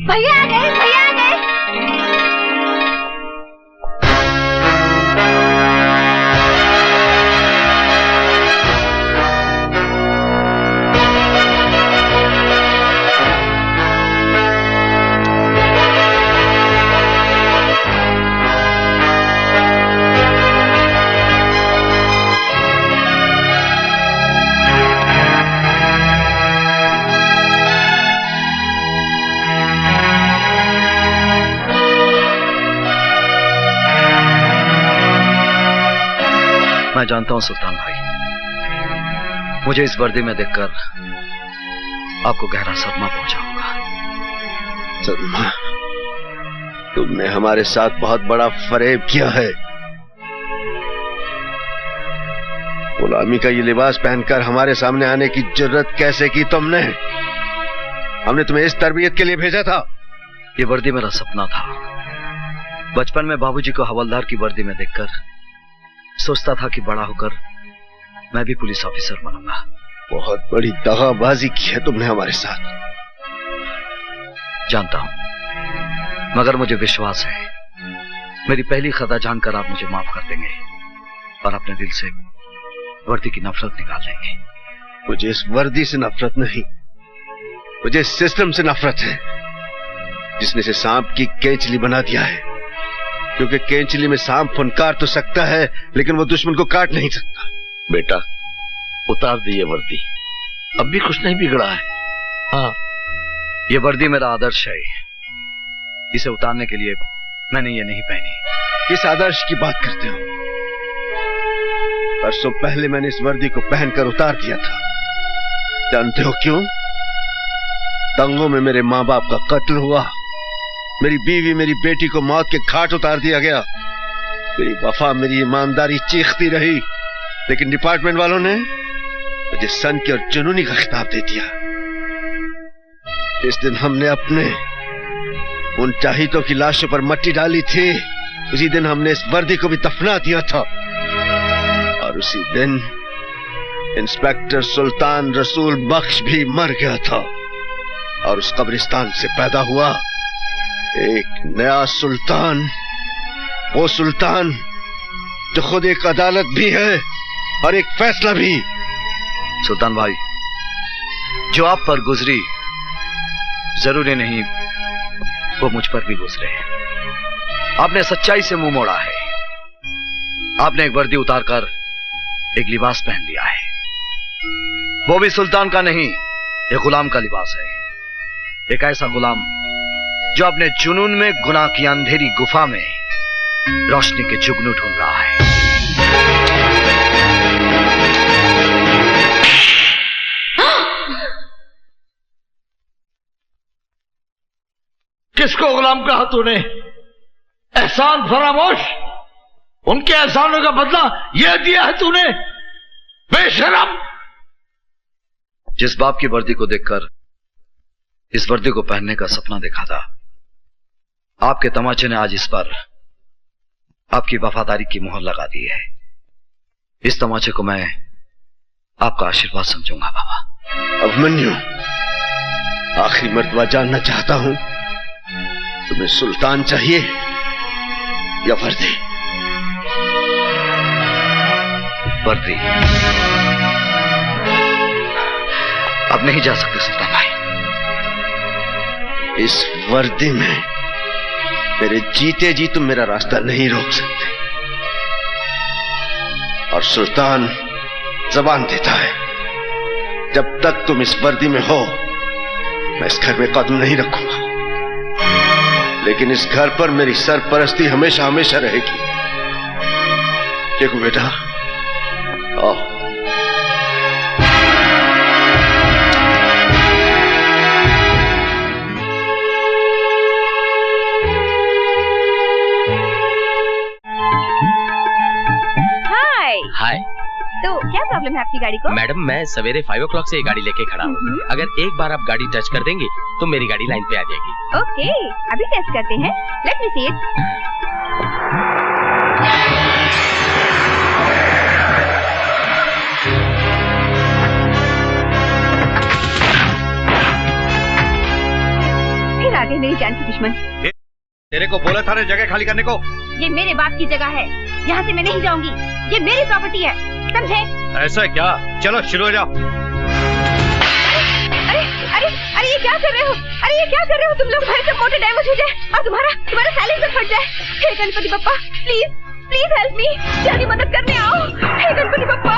भैया आ गए, भैया आ गए। मैं जानता हूं सुल्तान भाई, मुझे इस वर्दी में देखकर आपको गहरा सदमा पहुंचा होगा। सदमा? तुमने हमारे साथ बहुत बड़ा फरेब किया है। गुलामी का ये लिबास पहनकर हमारे सामने आने की जरूरत कैसे की तुमने? हमने तुम्हें इस तरबियत के लिए भेजा था। ये वर्दी मेरा सपना था। बचपन में बाबूजी को हवलदार की वर्दी में देखकर सोचता था कि बड़ा होकर मैं भी पुलिस ऑफिसर बनूंगा। बहुत बड़ी दगाबाजी की है तुमने हमारे साथ। जानता हूं, मगर मुझे विश्वास है मेरी पहली खता जानकर आप मुझे माफ कर देंगे और अपने दिल से वर्दी की नफरत निकाल देंगे। मुझे इस वर्दी से नफरत नहीं, मुझे इस सिस्टम से नफरत है जिसने इसे सांप की केंचली बना दिया है। क्योंकि केंचली में सांप फुनकार तो सकता है लेकिन वो दुश्मन को काट नहीं सकता। बेटा उतार दिए वर्दी, अब भी कुछ नहीं बिगड़ा है। हाँ, ये वर्दी मेरा आदर्श है। इसे उतारने के लिए मैंने ये नहीं पहनी। किस आदर्श की बात करते हो? परसों पहले मैंने इस वर्दी को पहनकर उतार दिया था। जानते हो क्यों? दंगों में मेरे माँ बाप का कत्ल हुआ, मेरी बीवी मेरी बेटी को मौत के घाट उतार दिया गया। मेरी वफा मेरी ईमानदारी चीखती रही, लेकिन डिपार्टमेंट वालों ने मुझे सन की और जुनूनी का खिताब दे दिया। इस दिन हमने अपने उन चाहितों की लाशों पर मट्टी डाली थी, उसी दिन हमने इस वर्दी को भी दफना दिया था। और उसी दिन इंस्पेक्टर सुल्तान रसूल बख्श भी मर गया था और उस कब्रिस्तान से पैदा हुआ एक नया सुल्तान, वो सुल्तान जो खुद एक अदालत भी है और एक फैसला भी। सुल्तान भाई, जो आप पर गुजरी जरूरी नहीं वो मुझ पर भी गुजरे। आपने सच्चाई से मुंह मोड़ा है। आपने एक वर्दी उतारकर एक लिबास पहन लिया है, वो भी सुल्तान का नहीं, एक गुलाम का लिबास है। एक ऐसा गुलाम जो अपने जुनून में गुनाह की अंधेरी गुफा में रोशनी के जुगनू ढूंढ रहा है। किसको गुलाम कहा तूने? एहसान फरामोश, उनके एहसानों का बदला यह दिया है तूने, बेशरम। जिस बाप की वर्दी को देखकर इस वर्दी को पहनने का सपना देखा था, आपके तमाचे ने आज इस पर आपकी वफादारी की मोहर लगा दी है। इस तमाचे को मैं आपका आशीर्वाद समझूंगा बाबा। अभिमन्यु, आखिरी मर्तबा जानना चाहता हूं, तुम्हें सुल्तान चाहिए या वर्दी? वर्दी। अब नहीं जा सकते सुल्तान भाई। इस वर्दी में मेरे जीते जी तुम मेरा रास्ता नहीं रोक सकते। और सुल्तान जबान देता है, जब तक तुम इस वर्दी में हो मैं इस घर में कदम नहीं रखूंगा, लेकिन इस घर पर मेरी सरपरस्ती हमेशा हमेशा रहेगी। देखो बेटा, आओ। हाय। तो क्या प्रॉब्लम है आपकी गाड़ी को? मैडम, मैं सवेरे 5 o'clock से ये गाड़ी लेके खड़ा हूँ। अगर एक बार आप गाड़ी टच कर देंगी तो मेरी गाड़ी लाइन पे आ जाएगी। ओके, अभी टेस्ट करते हैं। Let me see it. फिर आ गए मेरी जान के दुश्मन। तेरे को बोला था ना जगह खाली करने को। ये मेरे बाप की जगह है, यहाँ से मैं नहीं जाऊंगी, ये मेरी प्रॉपर्टी है, समझे? ऐसा क्या? चलो शुरू हो जाओ। अरे अरे अरे ये क्या कर रहे हो? अरे ये क्या कर रहे हो तुम लोग? हमारे सब मोटर डैमेज हो जाए और तुम्हारा साइलेंसर फट जाए। हे Ganpati Bappa, please please help me, जल्दी मदद करने आओ। हे गणपति बप्पा।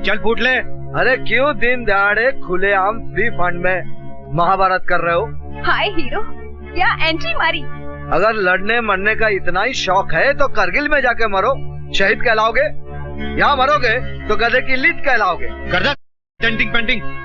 चल फूट ले। अरे क्यों दिन दहाड़े खुलेआम फ्री फंड में महाभारत कर रहे हो? हाय हीरो, क्या एंट्री मारी। अगर लड़ने मरने का इतना ही शौक है तो करगिल में जाके मरो, शहीद कहलाओगे। यहाँ मरोगे तो गधे की लीद कहलाओगे। कर दे टेंटिंग पेंटिंग।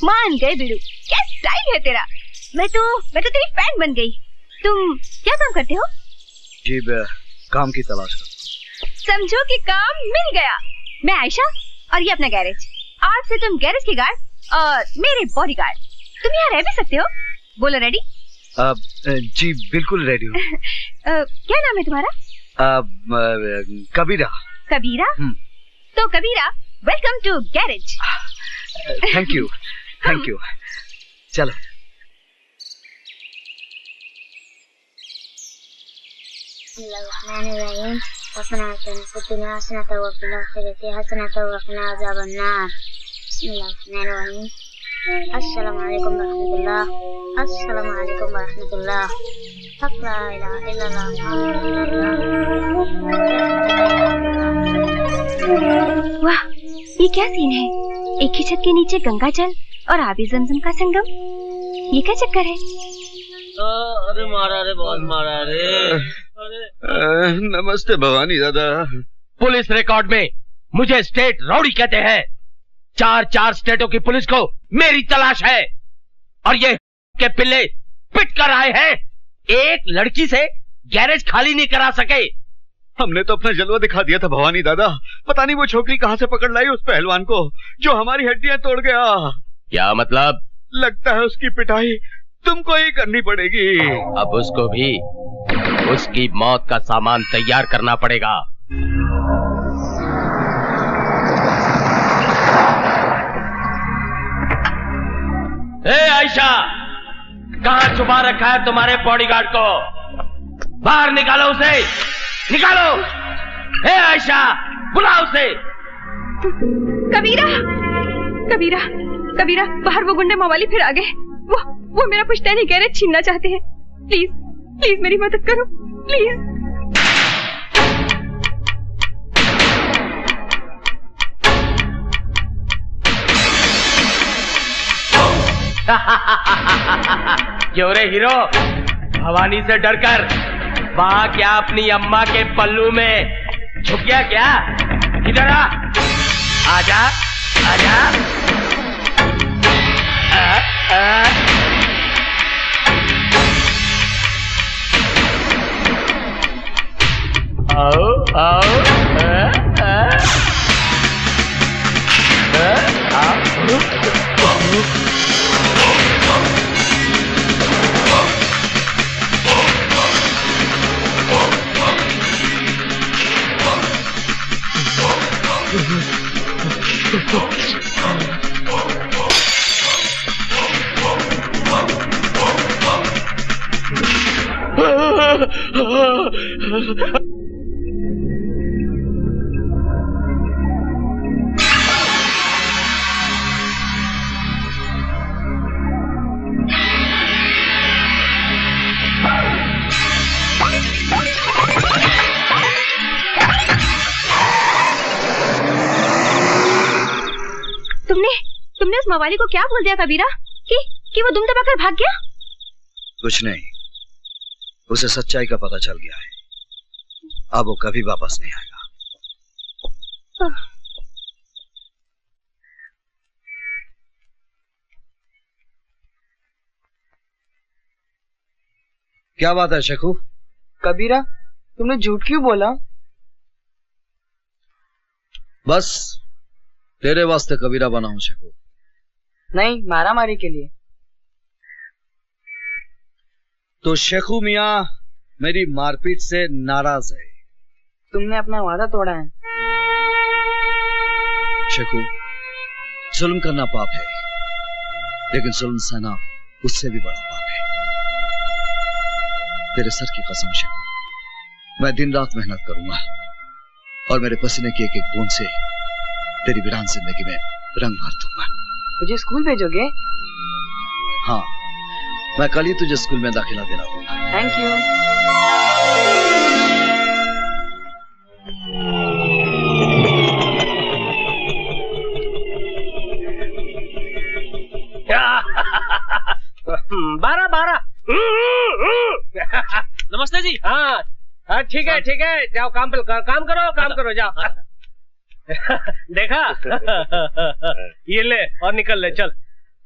मान गए बिड़ू, क्या स्टाइल है तेरा। मैं तो तेरी फैन बन गई। तुम क्या काम करते हो? जी काम की तलाश कर। समझो कि काम मिल गया। मैं आयशा और ये अपना गैरेज। आज से तुम गैरेज के गार्ड और मेरे बॉडीगार्ड। तुम यहाँ रह भी सकते हो। बोलो रेडी? जी बिल्कुल रेडी हूँ। क्या नाम है तुम्हारा? कबीरा। कबीरा? तो Kabira, welcome to garage. Thank you thank you. चलो अस्सलाम वालेकुम रहमतुल्लाह। अस्सलाम वालेकुम रहमतुल्लाह। ला इलाहा इल्लल्लाह। वाह, ये क्या सीन है? एक ही छत के नीचे गंगा जल और आबी जमजम का संगम। ये क्या चक्कर है? अरे मारा रे, बहुत मारा रे। नमस्ते भवानी दादा। पुलिस रिकॉर्ड में मुझे स्टेट रौडी कहते हैं। 4 स्टेटों की पुलिस को मेरी तलाश है और ये के पिल्ले पिट कर आए हैं। एक लड़की से गैरेज खाली नहीं करा सके। हमने तो अपना जलवा दिखा दिया था भवानी दादा। पता नहीं वो छोकरी कहाँ से पकड़ लाई उस पहलवान को जो हमारी हड्डियां तोड़ गया। क्या मतलब? लगता है उसकी पिटाई तुमको ही करनी पड़ेगी। अब उसको भी उसकी मौत का सामान तैयार करना पड़ेगा। ए आयशा, कहां छुपा रखा है तुम्हारे बॉडीगार्ड को? बाहर निकालो उसे, निकालो। ए आयशा, बुलाओ उसे। कबीरा, कबीरा, कबीरा, बाहर वो गुंडे मवाली फिर आ गए। वो मेरा पुश्तैनी गैरेज छीनना चाहते हैं। प्लीज, प्लीज मेरी मदद करो, प्लीज। क्यों रे हीरो, भवानी से डरकर वहां क्या अपनी अम्मा के पल्लू में छुप गया क्या? इधर आ, आजा, आजा। आओ, आओ, तुमने उस मवाली को क्या बोल दिया कबीरा कि वो दुम दबाकर भाग गया? कुछ नहीं, उसे सच्चाई का पता चल गया है। अब वो कभी वापस नहीं आएगा। क्या बात है शेखू? कबीरा, तुमने झूठ क्यों बोला? बस तेरे वास्ते कबीरा बना हूं शेखू। नहीं, मारामारी के लिए। तो शेखू मियां मेरी मारपीट से नाराज है। तुमने अपना वादा तोड़ा है। शेखू, जुल्म करना पाप है, लेकिन जुल्म सहना उससे भी बड़ा पाप है। तेरे सर की कसम शेखू, मैं दिन रात मेहनत करूंगा और मेरे पसीने की एक एक बूंद से तेरी वीरान जिंदगी में रंग भर दूंगा। मुझे स्कूल भेजोगे? हाँ, मैं कल ही तुझे स्कूल में दाखिला दिला दूंगा। Thank you. बारह बारह। नमस्ते जी। हाँ हाँ, ठीक है ठीक है, जाओ काम करो जाओ। देखा? ये ले और निकल ले, चल।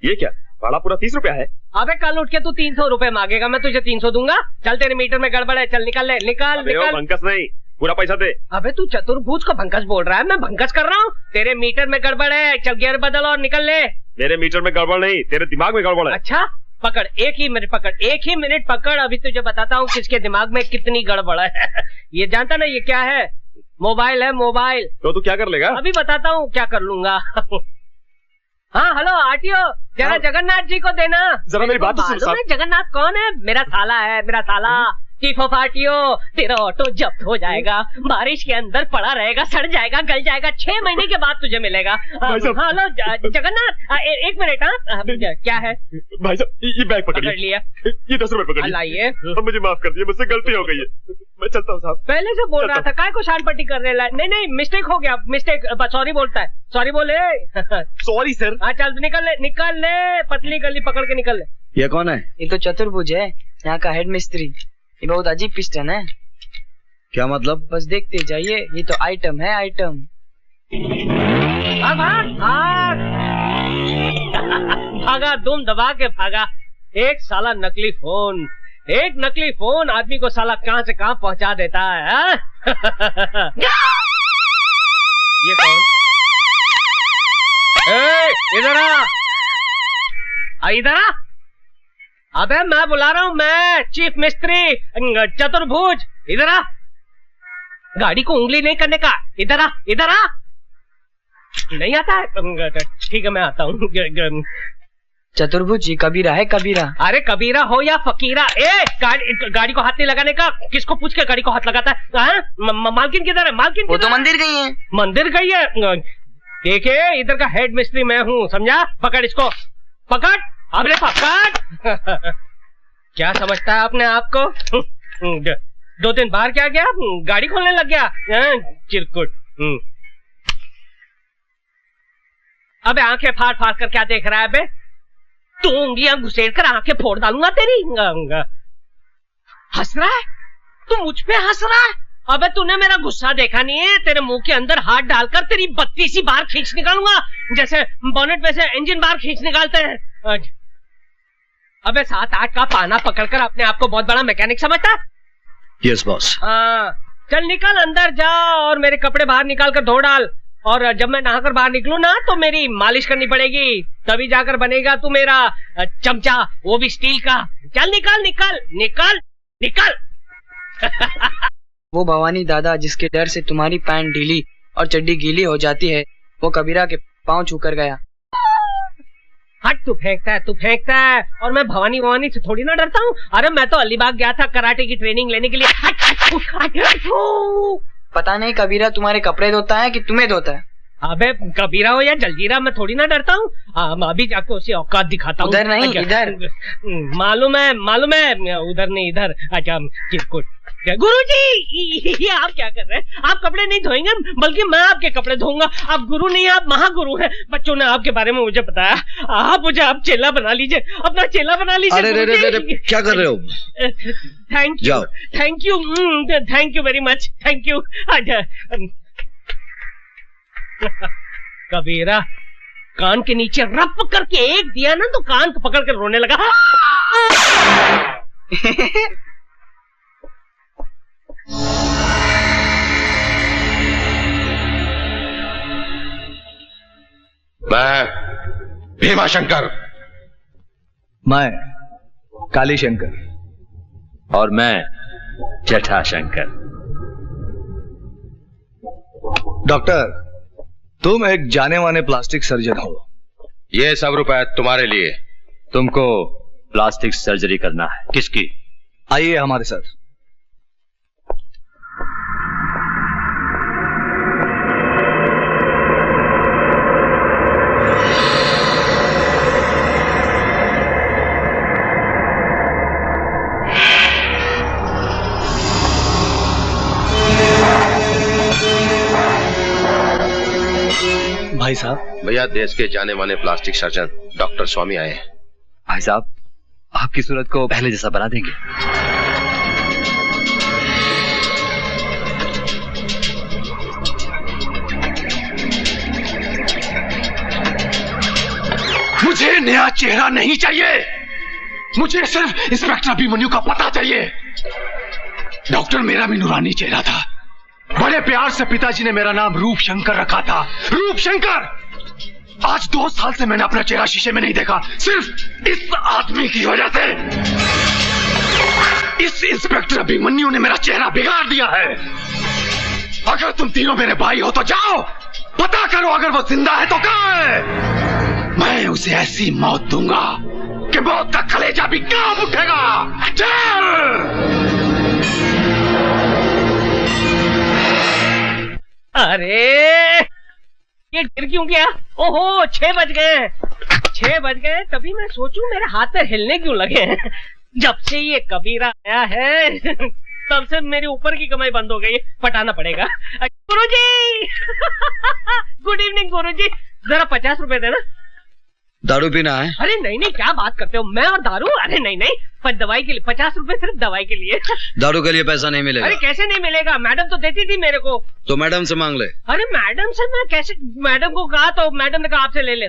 ये क्या, भाड़ा पूरा 30 रुपया है? अबे कल उठ के तू 300 रुपए मांगेगा, मैं तुझे 300 दूंगा। चल, तेरे मीटर में गड़बड़ है, चल निकल ले, निकल निकल। भंकस नहीं, पूरा पैसा दे। अबे तू चतुर्भुज को भंकस बोल रहा है? मैं भंकस कर रहा हूँ? तेरे मीटर में गड़बड़ है, चल गियर बदल और निकल ले। मेरे मीटर में गड़बड़ नहीं, तेरे दिमाग में गड़बड़ है। अच्छा, पकड़, एक ही मिनट पकड़, अभी तुझे बताता हूँ किसके दिमाग में कितनी गड़बड़ है। ये जानता ना ये क्या है? मोबाइल है, मोबाइल। तो तू क्या कर लेगा? अभी बताता हूँ क्या कर लूंगा। हाँ हेलो आरटीओ, जरा जगन्नाथ जी को देना। जरा मेरी बात तो सुन साहब। जगन्नाथ कौन है? मेरा साला है, मेरा साला। चीफ ऑफ आरटीओ, तेरा ऑटो जब्त हो जाएगा, बारिश के अंदर पड़ा रहेगा, सड़ जाएगा, गल जाएगा, 6 महीने के बाद तुझे मिलेगा। हेलो जगन्नाथ, एक मिनट। हाँ क्या है भाई साहब? ये बैग पकड़ लिया, ये 10 रुपए पकड़ लाइए। मुझे माफ कर दिया, मुझसे गलती हो गई है, मैं चलता हूँ साहब। पहले से बोल रहा था, काय को शान पट्टी करने ला? नहीं, मिस्टेक हो गया, मिस्टेक। सॉरी बोलता है, सॉरी बोले। Sorry sir. हाँ चल, निकल ले, पतली गली पकड़ के निकल ले। ये कौन है? ये तो चतुर्भुज है, यहाँ का हेड मिस्त्री। ये बहुत अजीब पिस्टन है। क्या मतलब? बस देखते जाइए, ये तो आइटम है, आइटम। भागा, दुम दबा के भागा। एक साला नकली फोन, एक नकली फोन आदमी को साला कहां से कहां पहुंचा देता है। ये कौन? इधर आ, इधर अबे मैं बुला रहा हूँ, मैं चीफ मिस्त्री चतुर्भुज, इधर आ। गाड़ी को उंगली नहीं करने का, इधर आ, इधर आ। नहीं आता है? ठीक है मैं आता हूँ। चतुर्भुज जी कबीरा है, कबीरा। अरे कबीरा हो या फकीरा, गाड़ी को हाथ नहीं लगाने का। किसको पूछ के गाड़ी को हाथ लगाता है? मालकिन किधर है? मालकिन वो तो मंदिर गई है। मंदिर गई है? देखिए इधर का हेड मिस्त्री मैं हूँ, समझा? पकड़ इसको, पकड़, अबे पकड़। क्या समझता है अपने आप को? 2-3 बार क्या गया, गाड़ी खोलने लग गया चिरकुट। अबे आंखें फाड़ फाड़ कर क्या देख रहा है बे? तू उंगलियां घुसेड़ कर आंखें फोड़ डालूंगा तेरी। हंस रहा है तू, मुझ पे हंस रहा है? अबे तूने मेरा गुस्सा देखा नहीं है? तेरे मुंह के अंदर हाथ डालकर तेरी 32 बार खींच निकालूंगा, जैसे बोनेट में से इंजन बार खींच निकालते हैं। अबे 7-8 का पाना पकड़कर अपने आप को बहुत बड़ा मैकेनिक समझता है? Yes boss. हाँ चल निकल, अंदर जा और मेरे कपड़े बाहर निकाल कर धो डाल। और जब मैं नहाकर बाहर निकलूं ना तो मेरी मालिश करनी पड़ेगी, तभी जाकर बनेगा तू मेरा चमचा, वो भी स्टील का। चल निकल निकल निकल निकल। वो भवानी दादा जिसके डर से तुम्हारी पैंट ढीली और चड्डी गीली हो जाती है, वो कबीरा के पांव छूकर गया। हट, तू फेंकता है और मैं भवानी से थोड़ी ना डरता हूँ। अरे मैं तो अलीबाग गया था कराटे की ट्रेनिंग लेने के लिए। पता नहीं कबीरा तुम्हारे कपड़े धोता है कि तुम्हें धोता है। अबे कबीरा हो या जलजीरा, मैं थोड़ी ना डरता हूँ। अभी जाके उसे औकात दिखाता हूँ। उधर नहीं इधर। मालूम है उधर नहीं इधर। अच्छा चिरकुट। गुरुजी आप क्या कर रहे हैं? आप कपड़े नहीं धोएंगे बल्कि मैं आपके कपड़े धोऊंगा। आप गुरु नहीं, आप महागुरु हैं। बच्चों ने आपके बारे में मुझे बताया। आप मुझे आप चेला बना लीजिए, अपना चेला बना लीजिए। अरे क्या कर रहे हो? Thank you very much, thank you. Kabira कान के नीचे रप करके एक दिया ना तो कान को पकड़ कर रोने लगा। मैं भीमाशंकर। मैं काली शंकर। और मैं जटाशंकर। डॉक्टर तुम एक जाने माने प्लास्टिक सर्जन हो। ये सब रुपए तुम्हारे लिए। तुमको प्लास्टिक सर्जरी करना है। किसकी? आइए हमारे साथ। भाई साहब। भैया देश के जाने माने प्लास्टिक सर्जन डॉक्टर स्वामी आए हैं। भाई साहब आपकी सूरत को पहले जैसा बना देंगे। मुझे नया चेहरा नहीं चाहिए, मुझे सिर्फ इंस्पेक्टर अभिमन्यु का पता चाहिए। डॉक्टर मेरा भी नूरानी चेहरा था। बड़े प्यार से पिताजी ने मेरा नाम रूप शंकर रखा था। रूप शंकर। आज 2 साल से मैंने अपना चेहरा शीशे में नहीं देखा, सिर्फ इस आदमी की वजह से। इस इंस्पेक्टर अभिमन्यु ने मेरा चेहरा बिगाड़ दिया है। अगर तुम तीनों मेरे भाई हो तो जाओ पता करो, अगर वो जिंदा है तो कहां है। मैं उसे ऐसी मौत दूंगा कि मौत का कलेजा भी कांप उठेगा। चल। अरे ये गिर क्यों गया? ओहो 6 बज गए। 6 बज गए तभी मैं सोचूं मेरे हाथ पैर हिलने क्यों लगे हैं। जब से ये कबीरा आया है तब से मेरे ऊपर की कमाई बंद हो गई। पटाना पड़ेगा। गुरुजी गुड इवनिंग गुरुजी, जरा 50 रुपए देना। दारू पीना है? अरे नहीं क्या बात करते हो, मैं और दारू? अरे नहीं पर दवाई के लिए 50 रुपए सिर्फ दवाई के लिए। दारू के लिए पैसा नहीं मिलेगा। अरे कैसे नहीं मिलेगा? मैडम तो देती थी मेरे को। तो मैडम से मांग ले। अरे मैडम से मैं कैसे? मैडम को कहा तो मैडम ने कहा आपसे ले ले।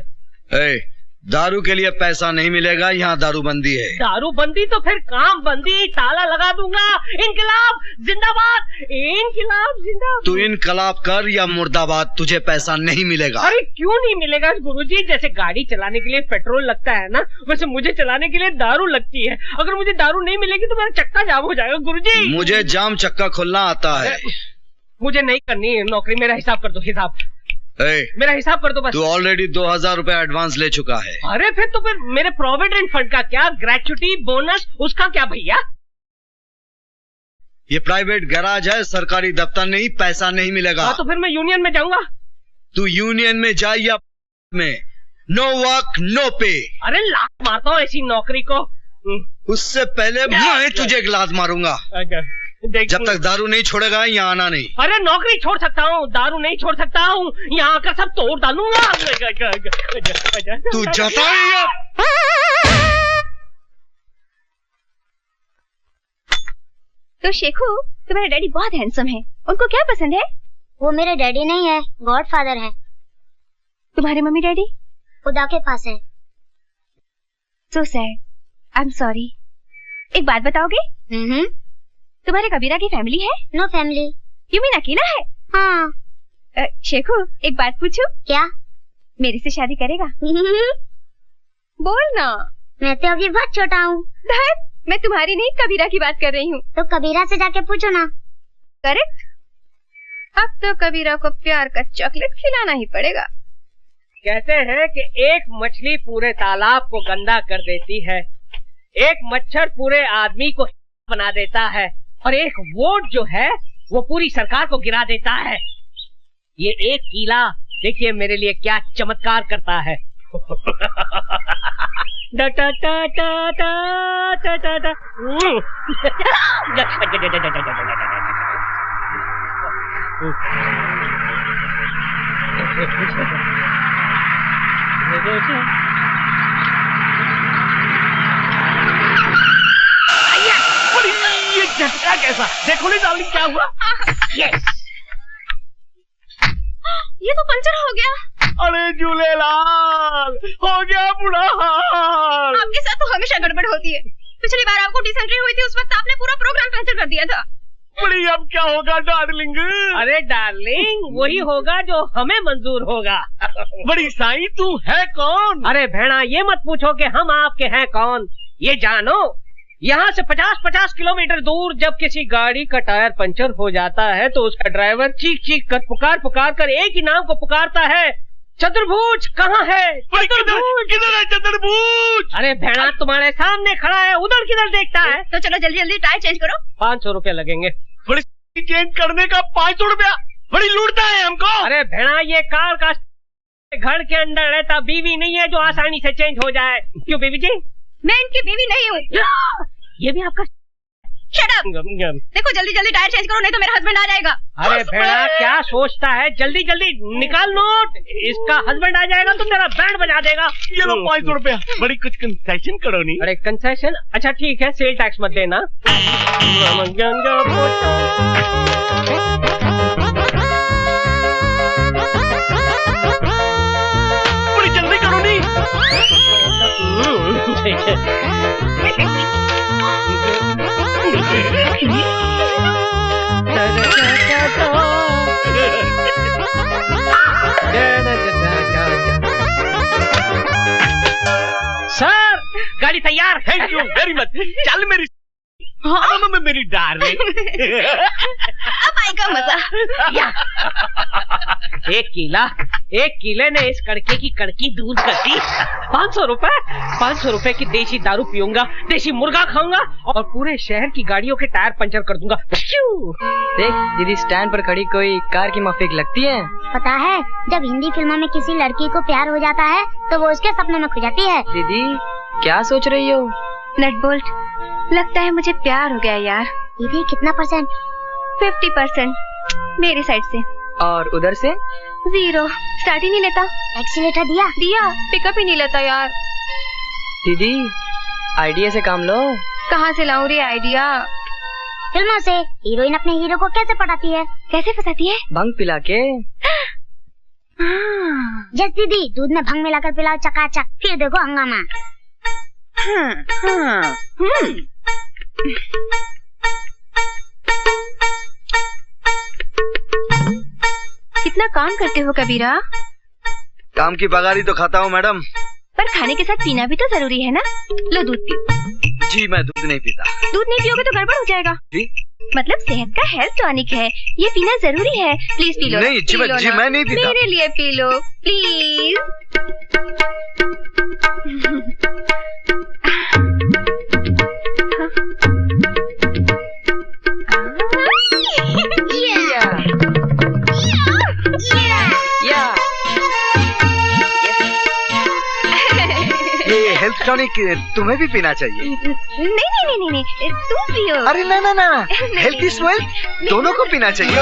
दारू के लिए पैसा नहीं मिलेगा, यहाँ दारूबंदी है। दारूबंदी तो फिर काम बंदी, ताला लगा दूंगा। इनकलाब जिंदाबाद, इनकलाब जिंदाबाद। तू इनकलाब कर या मुर्दाबाद, तुझे पैसा नहीं मिलेगा। अरे क्यों नहीं मिलेगा गुरुजी? जैसे गाड़ी चलाने के लिए पेट्रोल लगता है ना, वैसे मुझे चलाने के लिए दारू लगती है। अगर मुझे दारू नहीं मिलेगी तो मेरा चक्का जाम हो जाएगा गुरुजी। मुझे जाम चक्का खोलना आता है। मुझे नहीं करनी है नौकरी, मेरा हिसाब कर दो। हिसाब मेरा हिसाब कर दो बस। तू ऑलरेडी 2000 रुपए एडवांस ले चुका है। अरे फिर तो फिर मेरे प्रोविडेंट फंड का क्या, ग्रेच्युटी बोनस उसका क्या भैया? ये प्राइवेट गैराज है, सरकारी दफ्तर नहीं, पैसा नहीं मिलेगा। हाँ तो फिर मैं यूनियन में जाऊंगा। तू यूनियन में जा या में, नो वर्क नो पे। अरे लात मारता हूँ ऐसी नौकरी को। उससे पहले मैं तुझे एक लात मारूंगा। जब तक दारू नहीं छोड़ेगा यहाँ आना नहीं। अरे नौकरी छोड़ सकता हूँ, दारू नहीं छोड़ सकता हूँ। यहाँ आकर सब तोड़ डालूंगा। तू जाता है? तो शेखू, तुम्हारे डैडी बहुत हैंडसम है, उनको क्या पसंद है? वो मेरे डैडी नहीं है, गॉडफादर है। तुम्हारे मम्मी डैडी खुदा के पास है। So sad, I am sorry. एक बात बताओगे? तुम्हारे कबीरा की फैमिली है? No family. यू मीन अकेला है? हाँ। शेखू, एक बात पूछूं? क्या? मेरे से शादी करेगा? बोल ना। मैं तो अभी बहुत छोटा हूँ। मैं तुम्हारी नहीं, कबीरा की बात कर रही हूँ। तो कबीरा से जाके पूछो ना। करेक्ट। अब तो कबीरा को प्यार का चॉकलेट खिलाना ही पड़ेगा। कहते हैं कि एक मछली पूरे तालाब को गंदा कर देती है, एक मच्छर पूरे आदमी को बना देता है, और एक वोट जो है वो पूरी सरकार को गिरा देता है। ये एक कीला देखिए मेरे लिए क्या चमत्कार करता है। डा टा टा टा टा टा टा टा। ये झटका कैसा? देखो नहीं डार्लिंग क्या हुआ? यस, ये तो पंचर हो गया। अरे झूलेलाल, हो गया बुरा हाल। आपके साथ तो हमेशा गड़बड़ होती है। पिछली बार आपको डिसेंट्री हुई थी, उस वक्त आपने पूरा प्रोग्राम कैंसिल कर दिया था। बड़ी अब क्या होगा डार्लिंग? अरे डार्लिंग वही होगा जो हमें मंजूर होगा। बड़ी साईं तू है कौन? अरे भेड़ा ये मत पूछो कि हम आपके हैं कौन, ये जानो यहाँ से 50-50 किलोमीटर दूर जब किसी गाड़ी का टायर पंचर हो जाता है तो उसका ड्राइवर चीख चीख कर पुकार कर एक ही नाम को पुकारता है, चतुर्भुज कहाँ है? किधर है चतुर्भुज? अरे भेड़ा तुम्हारे सामने खड़ा है, उधर किधर देखता है? तो चलो जल्दी जल्दी टायर चेंज करो। 500 रुपया लगेंगे। बड़ी चेंज करने का 500 रुपया? बड़ी लूटता है हमको। अरे भेड़ा ये कार का घर के अंदर रहता बीवी नहीं है जो आसानी से चेंज हो जाए। क्यों बीवी जी? मैं इनकी बीवी नहीं हूँ। ये भी आपका? Shut up. देखो जल्दी जल्दी टायर चेंज करो नहीं तो मेरा हस्बैंड आ जाएगा। अरे भेड़ा क्या सोचता है, जल्दी जल्दी निकाल नोट, इसका हस्बैंड आ जाएगा तो तेरा बैंड बजा देगा। ये लो 500 रुपया। बड़ी कुछ कंसेशन करो नहीं? अरे कंसेशन? अच्छा ठीक है, सेल टैक्स मत देना। बड़ी जल्दी करो नहीं? सर गाड़ी तैयार। Thank you very much. चल मेरी मेरी डार्लिंग। अब आएगा मजा। एक कीले ने इस कड़के की कड़की दूर कर दी। 500 रुपए की देसी दारू पीऊंगा, देसी मुर्गा खाऊंगा और पूरे शहर की गाड़ियों के टायर पंचर कर दूंगा। देख दीदी, स्टैंड पर खड़ी कोई कार की माफिक लगती है। पता है जब हिंदी फिल्मों में किसी लड़की को प्यार हो जाता है तो वो उसके सपनों में खो जाती है। दीदी क्या सोच रही हो? नट बोल्ट, लगता है मुझे प्यार हो गया यार। दीदी कितना %? 50% मेरी साइड से। और उधर से? 0। स्टार्ट ही नहीं लेता। एक्सीलेटर दिया? पिकअप ही नहीं लेता यार। दीदी आइडिया से काम लो। कहाँ से लाऊं रे आइडिया? फिल्मों से। हीरोइन अपने हीरो को कैसे पटाती है? कैसे फंसाती है? भंग पिला के। जस दीदी दूध में भंग मिलाकर पिलाओ चकाचक, फिर देखो हंगामा। कितना काम करते हो कबीरा। काम की पगारी तो खाता हूँ मैडम। पर खाने के साथ पीना भी तो जरूरी है ना। लो दूध पियो। जी मैं दूध नहीं पीता। दूध नहीं पियोगे तो गड़बड़ हो जाएगा। जी? मतलब सेहत का हेल्थ टॉनिक है, ये पीना जरूरी है। Please P low. नहीं जी, मैं नहीं पीता। मेरे लिए पी लो प्लीज। ये हेल्थ टॉनिक तुम्हें भी पीना चाहिए। नहीं, तुम पियो। अरे ना, हेल्थ इज वेल्थ, दोनों को पीना चाहिए।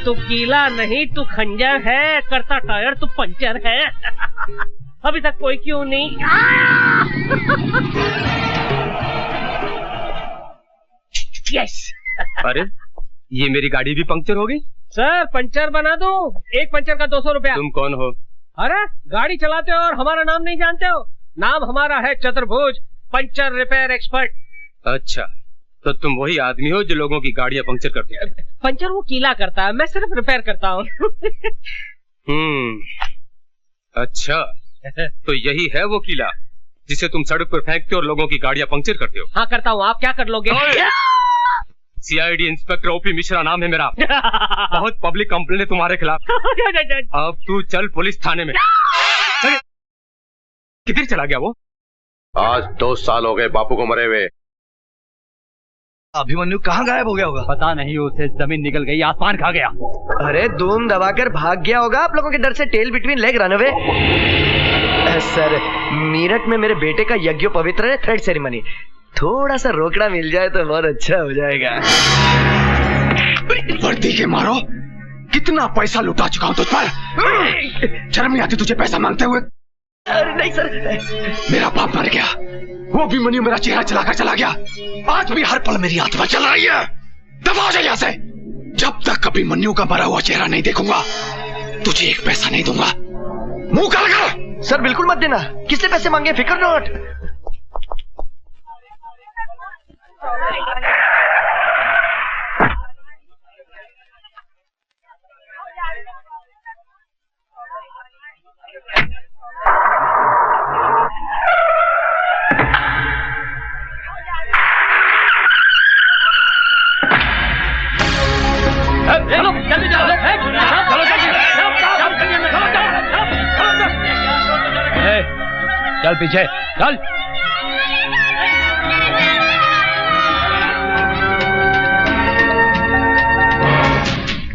तू गीला नहीं, तू खंजर है, करता टायर तू पंचर है। अभी तक कोई क्यों नहीं। यस। अरे ये मेरी गाड़ी भी पंक्चर हो गई। सर पंचर बना दो, एक पंचर का 200 रुपया। तुम कौन हो? अरे गाड़ी चलाते हो और हमारा नाम नहीं जानते हो? नाम हमारा है चतुर्भुज, पंचर रिपेयर एक्सपर्ट। अच्छा, तो तुम वही आदमी हो जो लोगों की गाड़ियाँ पंक्चर करते हैं? पंचर वो कीला करता है, मैं सिर्फ रिपेयर करता हूँ। अच्छा, तो यही है वो कीला जिसे तुम सड़क पर फेंकते हो और लोगों की गाड़ियाँ पंक्चर करते हो? हाँ करता हूँ, आप क्या कर लोगे? सीआईडी इंस्पेक्टर ओपी मिश्रा नाम है मेरा। बहुत पब्लिक कंप्लेंट है तुम्हारे खिलाफ। अब तू चल पुलिस थाने में। किधर चला गया वो? आज 2 साल हो गए बापू को मरे हुए। अभिमन्यु कहाँ गायब हो गया होगा? पता नहीं, उसे जमीन निकल गई, आसमान खा गया। अरे धूम दबाकर भाग गया होगा आप लोगों के डर से। Tail between leg run away. Sir Meerut में मेरे बेटे का यज्ञोपवित्र है, थ्रेड सेरेमनी। थोड़ा सा रोकड़ा मिल जाए तो बहुत अच्छा हो जाएगा। वर्दी के मारो, कितना पैसा लुटा चुका हूं तुझ पर। शर्म नहीं आती तुझे पैसा मांगते हुए? अरे नहीं सर, मेरा बाप मर गया, वो भी मनी मेरा चेहरा चलाकर चला गया। आज भी हर पल मेरी आत्मा चल रही है। दफा हो जाए यहाँ से। जब तक कभी मन्नू का मरा हुआ चेहरा नहीं देखूंगा, तुझे एक पैसा नहीं दूंगा। मुंह काला कर। सर बिल्कुल मत देना। किससे पैसे मांगे? फिक्र नॉट। चलो जल्दी चल पीछे चल।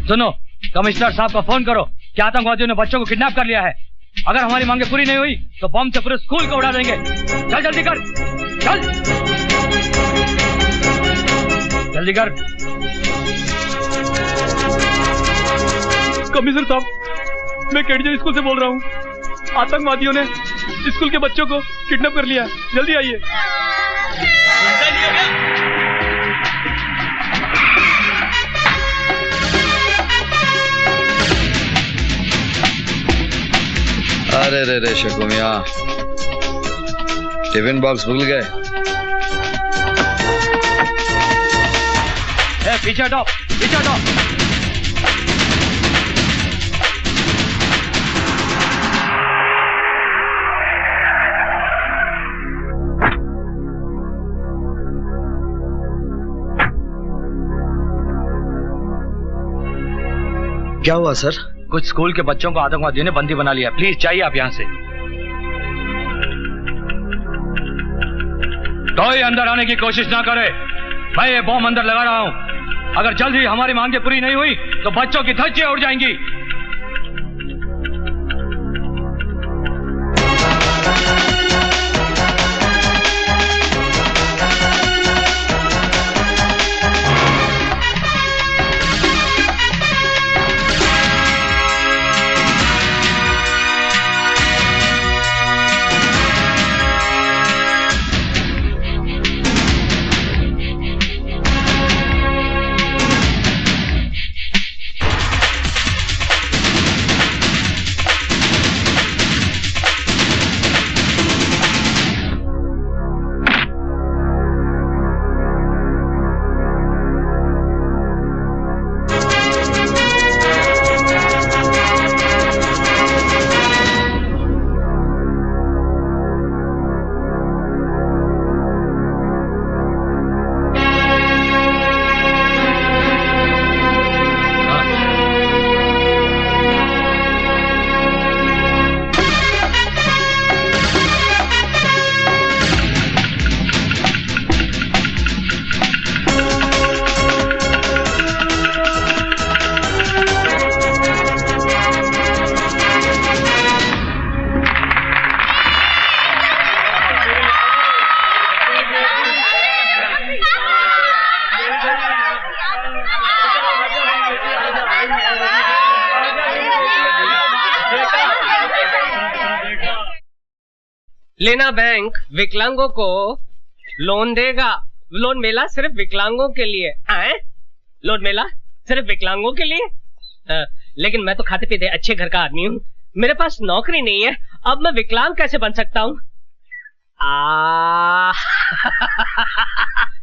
सुनो, कमिश्नर साहब को फोन करो कि आतंकवादियों ने बच्चों को किडनैप कर लिया है। अगर हमारी मांगे पूरी नहीं हुई तो बम से पूरे स्कूल को उड़ा देंगे। चल जल्दी कर, चल जल्दी कर। कमिश्नर साहब, मैं केडीजे स्कूल से बोल रहा हूँ। आतंकवादियों ने स्कूल के बच्चों को किडनैप कर लिया, जल्दी आइए। अरे रे रे शकुमिया, टिफिन बॉक्स भूल गए। पीछे हटो, पीछे हटो। क्या हुआ सर? कुछ स्कूल के बच्चों को आतंकवादियों ने बंदी बना लिया। प्लीज चाहिए आप यहाँ से। कोई अंदर आने की कोशिश ना करे। मैं ये बॉम्ब अंदर लगा रहा हूँ। अगर जल्द ही हमारी मांगे पूरी नहीं हुई तो बच्चों की धज्जियां उड़ जाएंगी। लेना बैंक विकलांगों को लोन देगा। लोन मेला सिर्फ विकलांगों के लिए है। लोन मेला सिर्फ विकलांगों के लिए। लेकिन मैं तो खाते पीते अच्छे घर का आदमी हूँ, मेरे पास नौकरी नहीं है, अब मैं विकलांग कैसे बन सकता हूँ?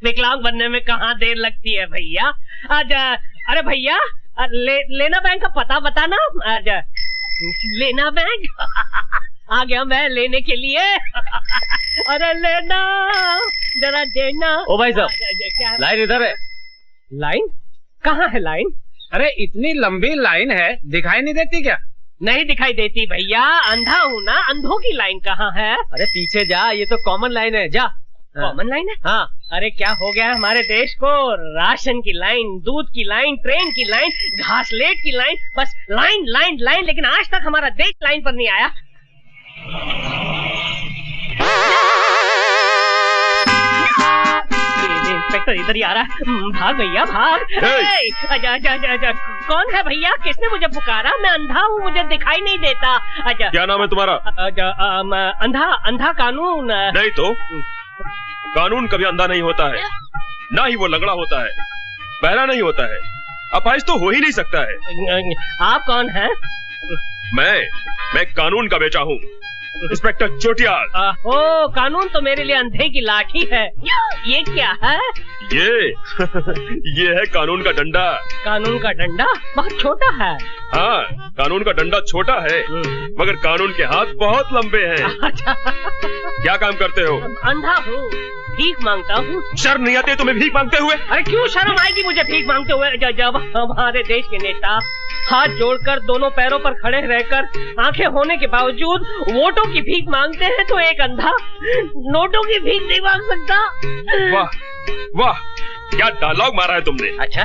विकलांग बनने में कहाँ देर लगती है भैया। अरे भैया लेना बैंक का पता बताना। लेना बैंक आ गया मैं लेने के लिए। अरे लेना जरा देना। ओ भाई साहब, क्या लाइन इधर है। लाइन कहाँ है लाइन? अरे इतनी लंबी लाइन है, दिखाई नहीं देती क्या? नहीं दिखाई देती भैया, अंधा हूँ ना, अंधों की लाइन कहाँ है? अरे पीछे जा, ये तो कॉमन लाइन है, जा। कॉमन लाइन है? हाँ। अरे क्या हो गया हमारे देश को? राशन की लाइन, दूध की लाइन, ट्रेन की लाइन, घासलेट की लाइन, बस लाइन लाइन लाइन। लेकिन आज तक हमारा देश लाइन पर नहीं आया। इंस्पेक्टर इधर ही आ रहा है। भाग भैया भाग। आजा। कौन है भैया? किसने मुझे पुकारा? मैं अंधा हूँ, मुझे दिखाई नहीं देता। आजा। क्या नाम है तुम्हारा? अंधा कानून। नहीं तो कानून कभी अंधा नहीं होता है, ना ही वो लंगड़ा होता है, बहरा नहीं होता है, अपाहिज तो हो ही नहीं सकता है। आप कौन हैं? मैं कानून का बेटा हूँ, इंस्पेक्टर चोटियाल। ओ कानून तो मेरे लिए अंधे की लाठी है। ये क्या है? ये है कानून का डंडा। कानून का डंडा बहुत छोटा है। हाँ, कानून का डंडा छोटा है, मगर कानून के हाथ बहुत लंबे हैं। क्या काम करते हो? अंधा हूँ, भीख मांगता हूँ। शर्म नहीं आती तुम्हें भीख मांगते हुए? अरे क्यों शर्म आएगी मुझे भीख मांगते हुए? जब हमारे देश के नेता हाथ जोड़कर दोनों पैरों पर खड़े रहकर आंखें होने के बावजूद वोटों की भीख मांगते हैं, तो एक अंधा नोटों की भीख नहीं मांग सकता। वाह वाह, क्या डायलॉग मारा है तुमने। अच्छा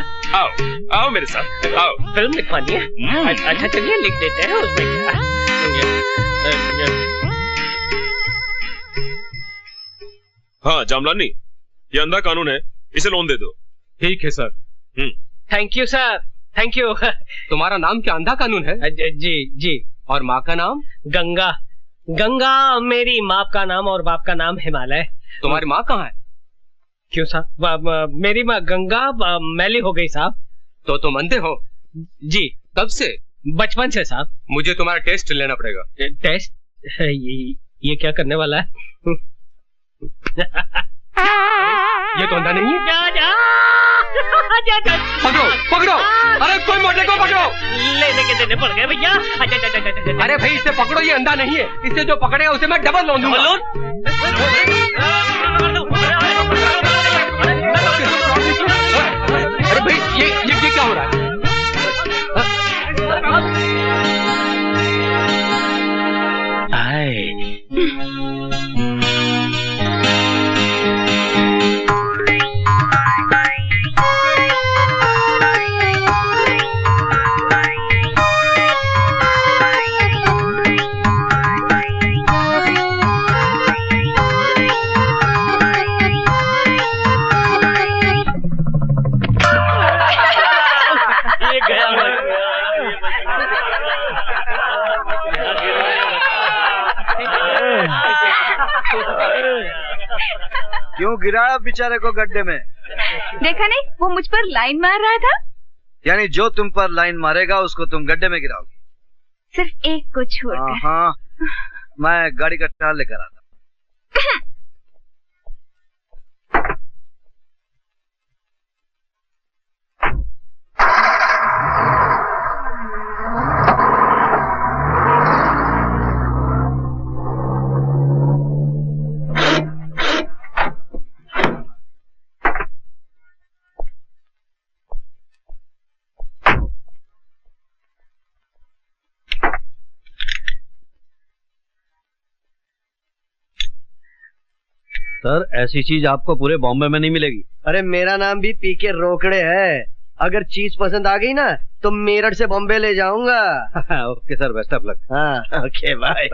आओ मेरे साथ, आओ। फिल्म लिखवानी है? अच्छा चलिए लिख देते हैं, उसमें क्या। हाँ जामलानी, ये अंधा कानून है, इसे लोन दे दो। ठीक है sir. Thank you sir, thank you. तुम्हारा नाम क्या अंधा कानून है? जी। और माँ का नाम? गंगा। गंगा मेरी माँ का नाम और बाप का नाम हिमालय। तुम्हारी माँ कहाँ है? क्यों साहब? मेरी माँ गंगा मैली हो गई साहब। तो तुम अंधे हो? जी। कब से? बचपन से साहब। मुझे तुम्हारा टेस्ट लेना पड़ेगा। टेस्ट? ये क्या करने वाला है? ये तो अंधा नहीं है। जा। पकड़ो। अरे कोई मोटे को पकड़ो। लेने के देने पड़ गए भैया। अरे भाई इसे पकड़ो, ये अंधा नहीं है, इसे जो पकड़ेगा उसे मैं डबल लोन दूंगा। अरे भाई ये क्या हो रहा है? क्यों गिराया बेचारे को गड्ढे में? देखा नहीं, वो मुझ पर लाइन मार रहा था। यानी जो तुम पर लाइन मारेगा उसको तुम गड्ढे में गिराओगी? सिर्फ एक को छोड़कर। हाँ, मैं गाड़ी का टायर लेकर आता। सर ऐसी चीज आपको पूरे बॉम्बे में नहीं मिलेगी। अरे मेरा नाम भी पीके रोकड़े है। अगर चीज पसंद आ गई ना तो मेरठ से बॉम्बे ले जाऊंगा। Okay sir, best of luck. हाँ ओके बाय।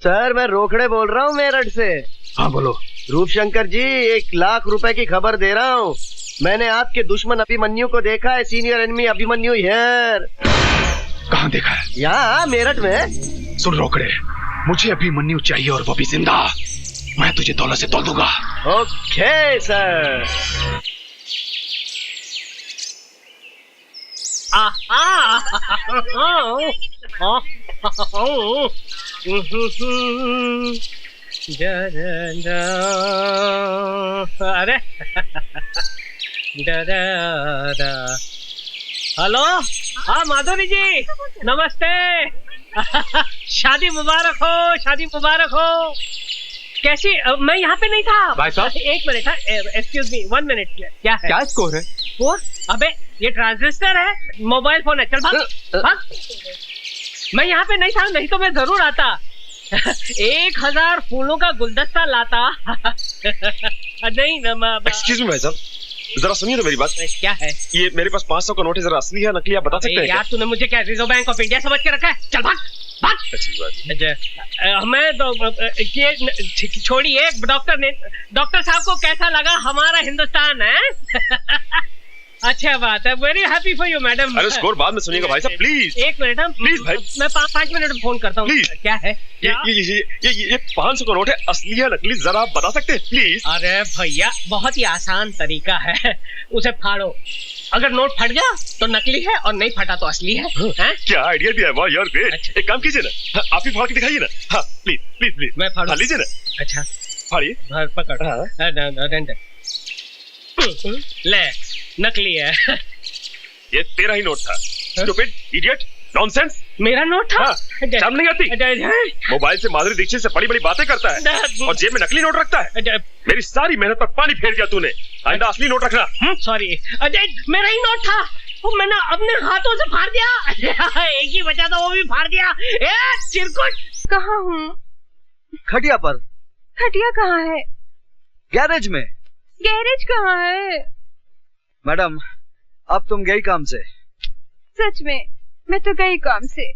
सर मैं रोकड़े बोल रहा हूँ मेरठ से। हाँ बोलो। रूपशंकर जी 1 लाख रुपए की खबर दे रहा हूँ। मैंने आपके दुश्मन अभिमन्यु को देखा है। Senior enemy Abhimanyu here. कहाँ देखा है? यहाँ मेरठ में। सुन रोकड़े, मुझे अभिमन्यु चाहिए और वो भी जिंदा। मैं तुझे दौलत से तोल दूंगा। Okay sir. अरे हेलो, हाँ माधुरी जी नमस्ते। शादी मुबारक हो, शादी मुबारक हो। कैसी? मैं यहाँ पे नहीं था भाई साहब। 1 मिनट, एक्सक्यूज मी 1 मिनट। क्या है? क्या स्कोर है? स्कोर? अबे ये ट्रांजिस्टर है, मोबाइल फोन है। चल भाग भाग। मैं यहाँ पे नहीं था, नहीं तो मैं जरूर आता। 1000 फूलों का गुलदस्ता लाता। नहीं एक्सक्यूज मी भाई साहब, जरा सुनिए तो मेरी बात। क्या है? ये मेरे पास 500 का नोट है, जरा असली है नकली आप बता सकते हैं यार तूने मुझे क्या रिजर्व बैंक ऑफ इंडिया समझ के रखा है? चल भाग भाग। अच्छी बात। मैं तो ये छोड़िए। डॉक्टर साहब को कैसा लगा हमारा हिंदुस्तान है? अच्छा बात है, very happy for you madam. अरे स्कोर बाद में सुनिएगा भाई साहब, प्लीज। 1 मिनट, प्लीज भाई। मैं 5 मिनट में फोन करता हूँ। प्लीज। क्या है? ये 500 का नोट है, असली है नकली जरा आप बता सकते हैं प्लीज? अरे भैया बहुत ही आसान तरीका है, उसे फाड़ो। अगर नोट फट गया तो नकली है और नहीं फटा तो असली है। क्या आइडिया दिया है, वाह यार ग्रेट। अच्छा। एक काम कीजिए ना, आप ही फाड़ के दिखाइए ना। हाँ प्लीज प्लीज प्लीज। मैं फाड़ लीजिए ना। अच्छा फाड़िए। पकड़। ले नकली है। ये तेरा ही नोट था। Stupid, idiot, nonsense. मेरा नोट था? शर्म नहीं आती? मोबाइल से माधुरी दीक्षित से बड़ी बड़ी बातें करता है और जेब में नकली नोट रखता है। मेरी सारी मेहनत पर पानी फेर दिया तूने। आइंदा असली नोट रखना। सॉरी अजय, मेरा ही नोट था, वो मैंने अपने हाथों से फाड़ दिया। एक ही बचा था, वो भी फाड़ दिया। चिरकुट। कहाँ हूँ? खटिया पर। खटिया कहाँ है? गैरेज में। गैरेज कहाँ है? मैडम अब तुम गई काम से? सच में मैं तो गई काम से।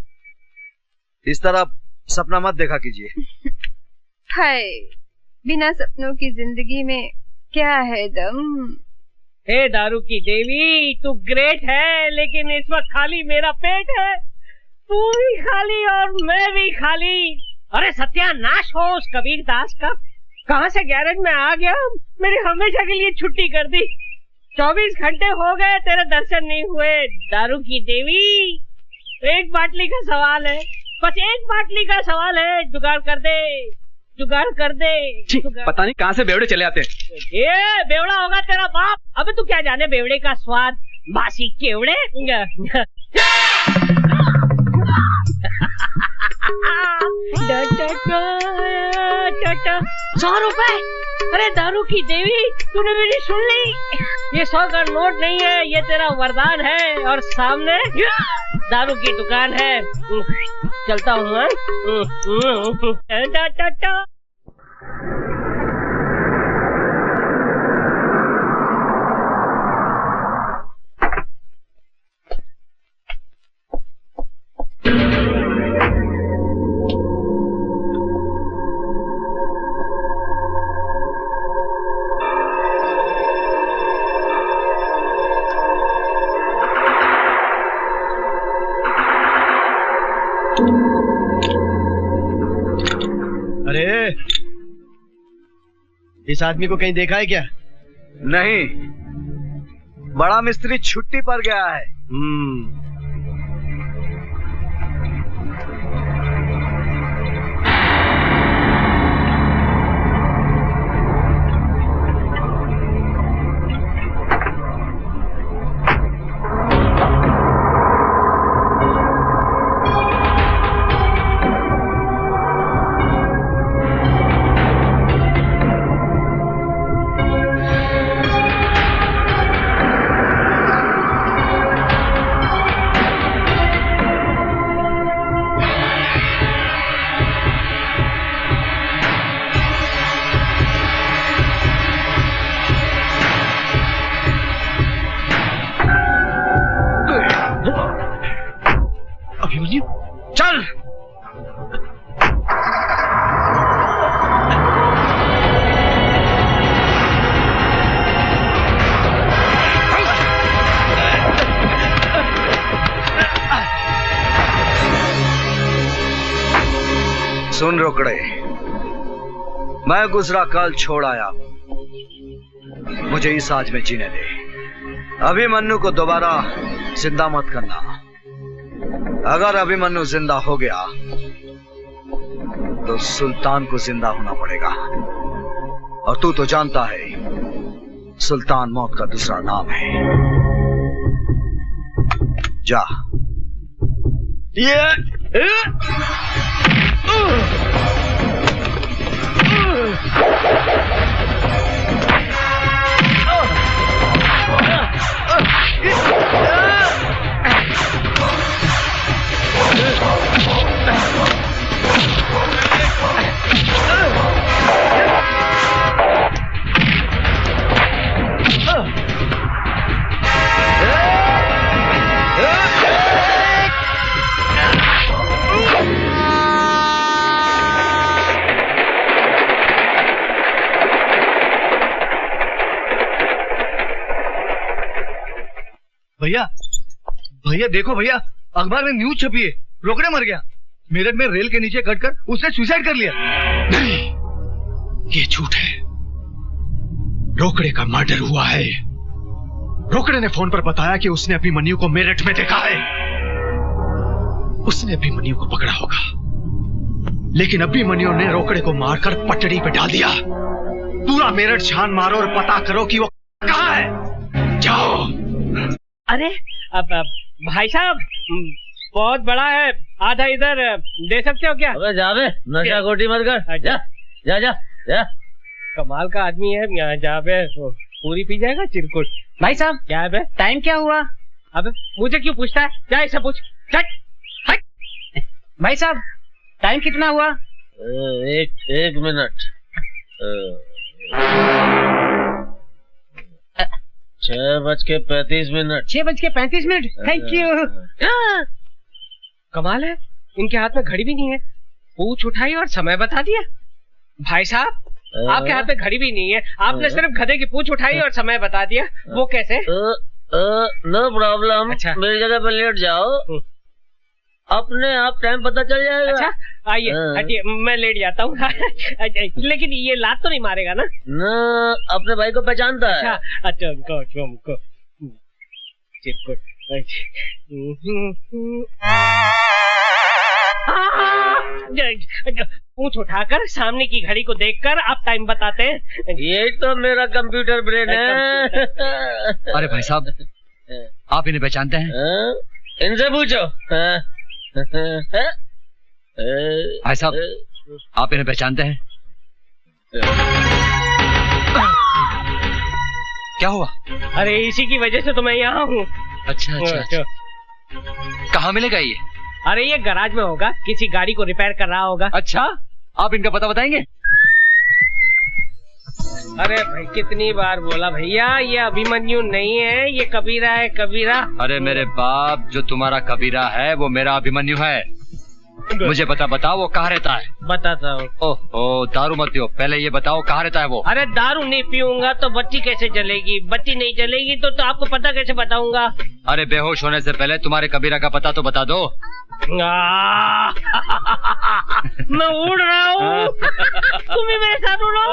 इस तरह सपना मत देखा कीजिए। हाय, बिना सपनों की जिंदगी में क्या है दम। हे दारू की देवी, तू ग्रेट है, लेकिन इस वक्त खाली मेरा पेट है। तू भी खाली और मैं भी खाली। अरे सत्यानाश हो उस कबीर दास का। कहाँ से गैरेज में आ गया, मेरी हमेशा के लिए छुट्टी कर दी। 24 घंटे हो गए तेरे दर्शन नहीं हुए। दारू की देवी, एक बाटली का सवाल है, बस एक बाटली का सवाल है। जुगाड़ कर दे, जुगाड़ कर दे। पता नहीं कहाँ से बेवड़े चले आते हैं। ये बेवड़ा होगा तेरा बाप। अबे तू क्या जाने बेवड़े का स्वाद, बासी केवड़े। 100 रुपए। अरे दारू की देवी, तूने मेरी सुन ली? ये 100 का नोट नहीं है, ये तेरा वरदान है। और सामने दारू की दुकान है। चलता हूँ। अरे इस आदमी को कहीं देखा है क्या? नहीं, बड़ा मिस्त्री छुट्टी पर गया है। सुन रोकड़े, मैं गुजरा कल छोड़ आया, मुझे इस आज में जीने दे। अभिमन्यु को दोबारा जिंदा मत करना। अगर अभिमन्यु जिंदा हो गया तो सुल्तान को जिंदा होना पड़ेगा, और तू तो जानता है सुल्तान मौत का दूसरा नाम है। जा। भैया भैया देखो भैया, अखबार में न्यूज छपी है, रोकड़े मर गया। मेरठ में रेल के नीचे कटकर उसने सुसाइड कर लिया। नहीं, ये झूठ है। रोकड़े का मर्डर हुआ है। रोकड़े ने फोन पर बताया कि उसने अभिमन्यु को मेरठ में देखा है। उसने अभिमन्यु को पकड़ा होगा, लेकिन अभिमन्यु ने रोकड़े को मारकर पटड़ी पे डाल दिया। पूरा मेरठ छान मारो और पता करो कि वो कहां है। जाओ। अरे अब भाई साहब, बहुत बड़ा है, आधा इधर दे सकते हो क्या? अबे जावे, नशा खोटी मत कर। जा जा जा जा। कमाल का आदमी है, यहाँ जावे पूरी पी जाएगा चिरकुट। भाई साहब, क्या है? टाइम क्या हुआ? अबे मुझे क्यों पूछता है? जा इसे पूछ। भाई साहब, टाइम कितना हुआ? एक मिनट। 6:35। 6:35। Thank you. कमाल है, इनके हाथ में घड़ी भी नहीं है, पूछ उठाई और समय बता दिया। भाई साहब, आपके हाथ में घड़ी भी नहीं है, आपने सिर्फ गधे की पूछ उठाई और समय बता दिया। वो कैसे? No problem. अच्छा, मेरी जगह पर लेट जाओ, अपने आप टाइम पता चल जाएगा। अच्छा आइए, हटिए, मैं लेट जाता हूँ। लेकिन ये लात तो नहीं मारेगा ना? न, अपने भाई को पहचानता है। अच्छा उनको चिरकुट। पूछ उठाकर सामने की घड़ी को देखकर आप टाइम बताते हैं। ये तो मेरा कंप्यूटर ब्रेन है। अरे भाई साहब, आप इन्हें पहचानते हैं? इनसे पूछो। भाई साहब, आप इन्हें पहचानते हैं? क्या हुआ? अरे इसी की वजह से तो मैं यहाँ हूँ। अच्छा। कहाँ मिलेगा ये? अरे ये गैराज में होगा, किसी गाड़ी को रिपेयर कर रहा होगा। अच्छा, आप इनका पता बताएंगे? अरे भाई कितनी बार बोला भैया, ये अभिमन्यु नहीं है, ये कबीरा है, कबीरा। अरे मेरे बाप, जो तुम्हारा कबीरा है वो मेरा अभिमन्यु है। मुझे बताओ वो कहाँ रहता है? बताता हूँ। ओह, दारू मत पियो, पहले ये बताओ कहाँ रहता है वो? अरे दारू नहीं पीऊंगा तो बत्ती कैसे जलेगी? बत्ती नहीं जलेगी तो आपको पता कैसे बताऊंगा? अरे बेहोश होने से पहले तुम्हारे कबीरा का पता तो बता दो। मैं उड़ रहा हूँ, तुम भी मेरे साथ उड़ो।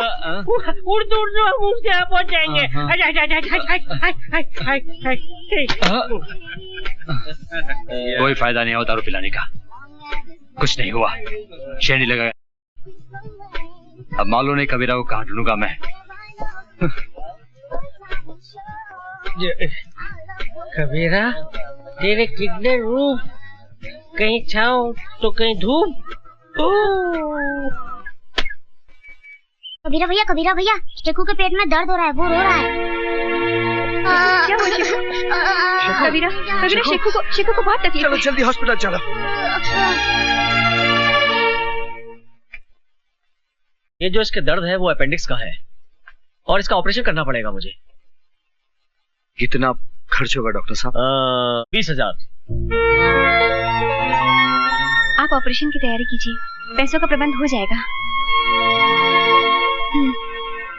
उड़ते हम उसके यहाँ पहुँच जाएंगे। कोई फायदा नहीं हो दारू पिलाने का, कुछ नहीं हुआ, शेर नहीं लगा। अब मालूम नहीं कबीरा को कहाँ ढूंढूंगा मैं। कबीरा, तेरे कितने रूप, कहीं छाँव तो कहीं धूप। कबीरा भैया, शेखू के पेट में दर्द हो रहा है, वो रो रहा है। क्या हुआ शेखू? कबीरा, शेखू को बहुत तकलीफ। चलो जल्दी हॉस्पिटल चलो। ये जो इसके दर्द है वो अपेंडिक्स का है और इसका ऑपरेशन करना पड़ेगा मुझे। कितना खर्च होगा डॉक्टर साहब? 20,000। आप ऑपरेशन की तैयारी कीजिए, पैसों का प्रबंध हो जाएगा।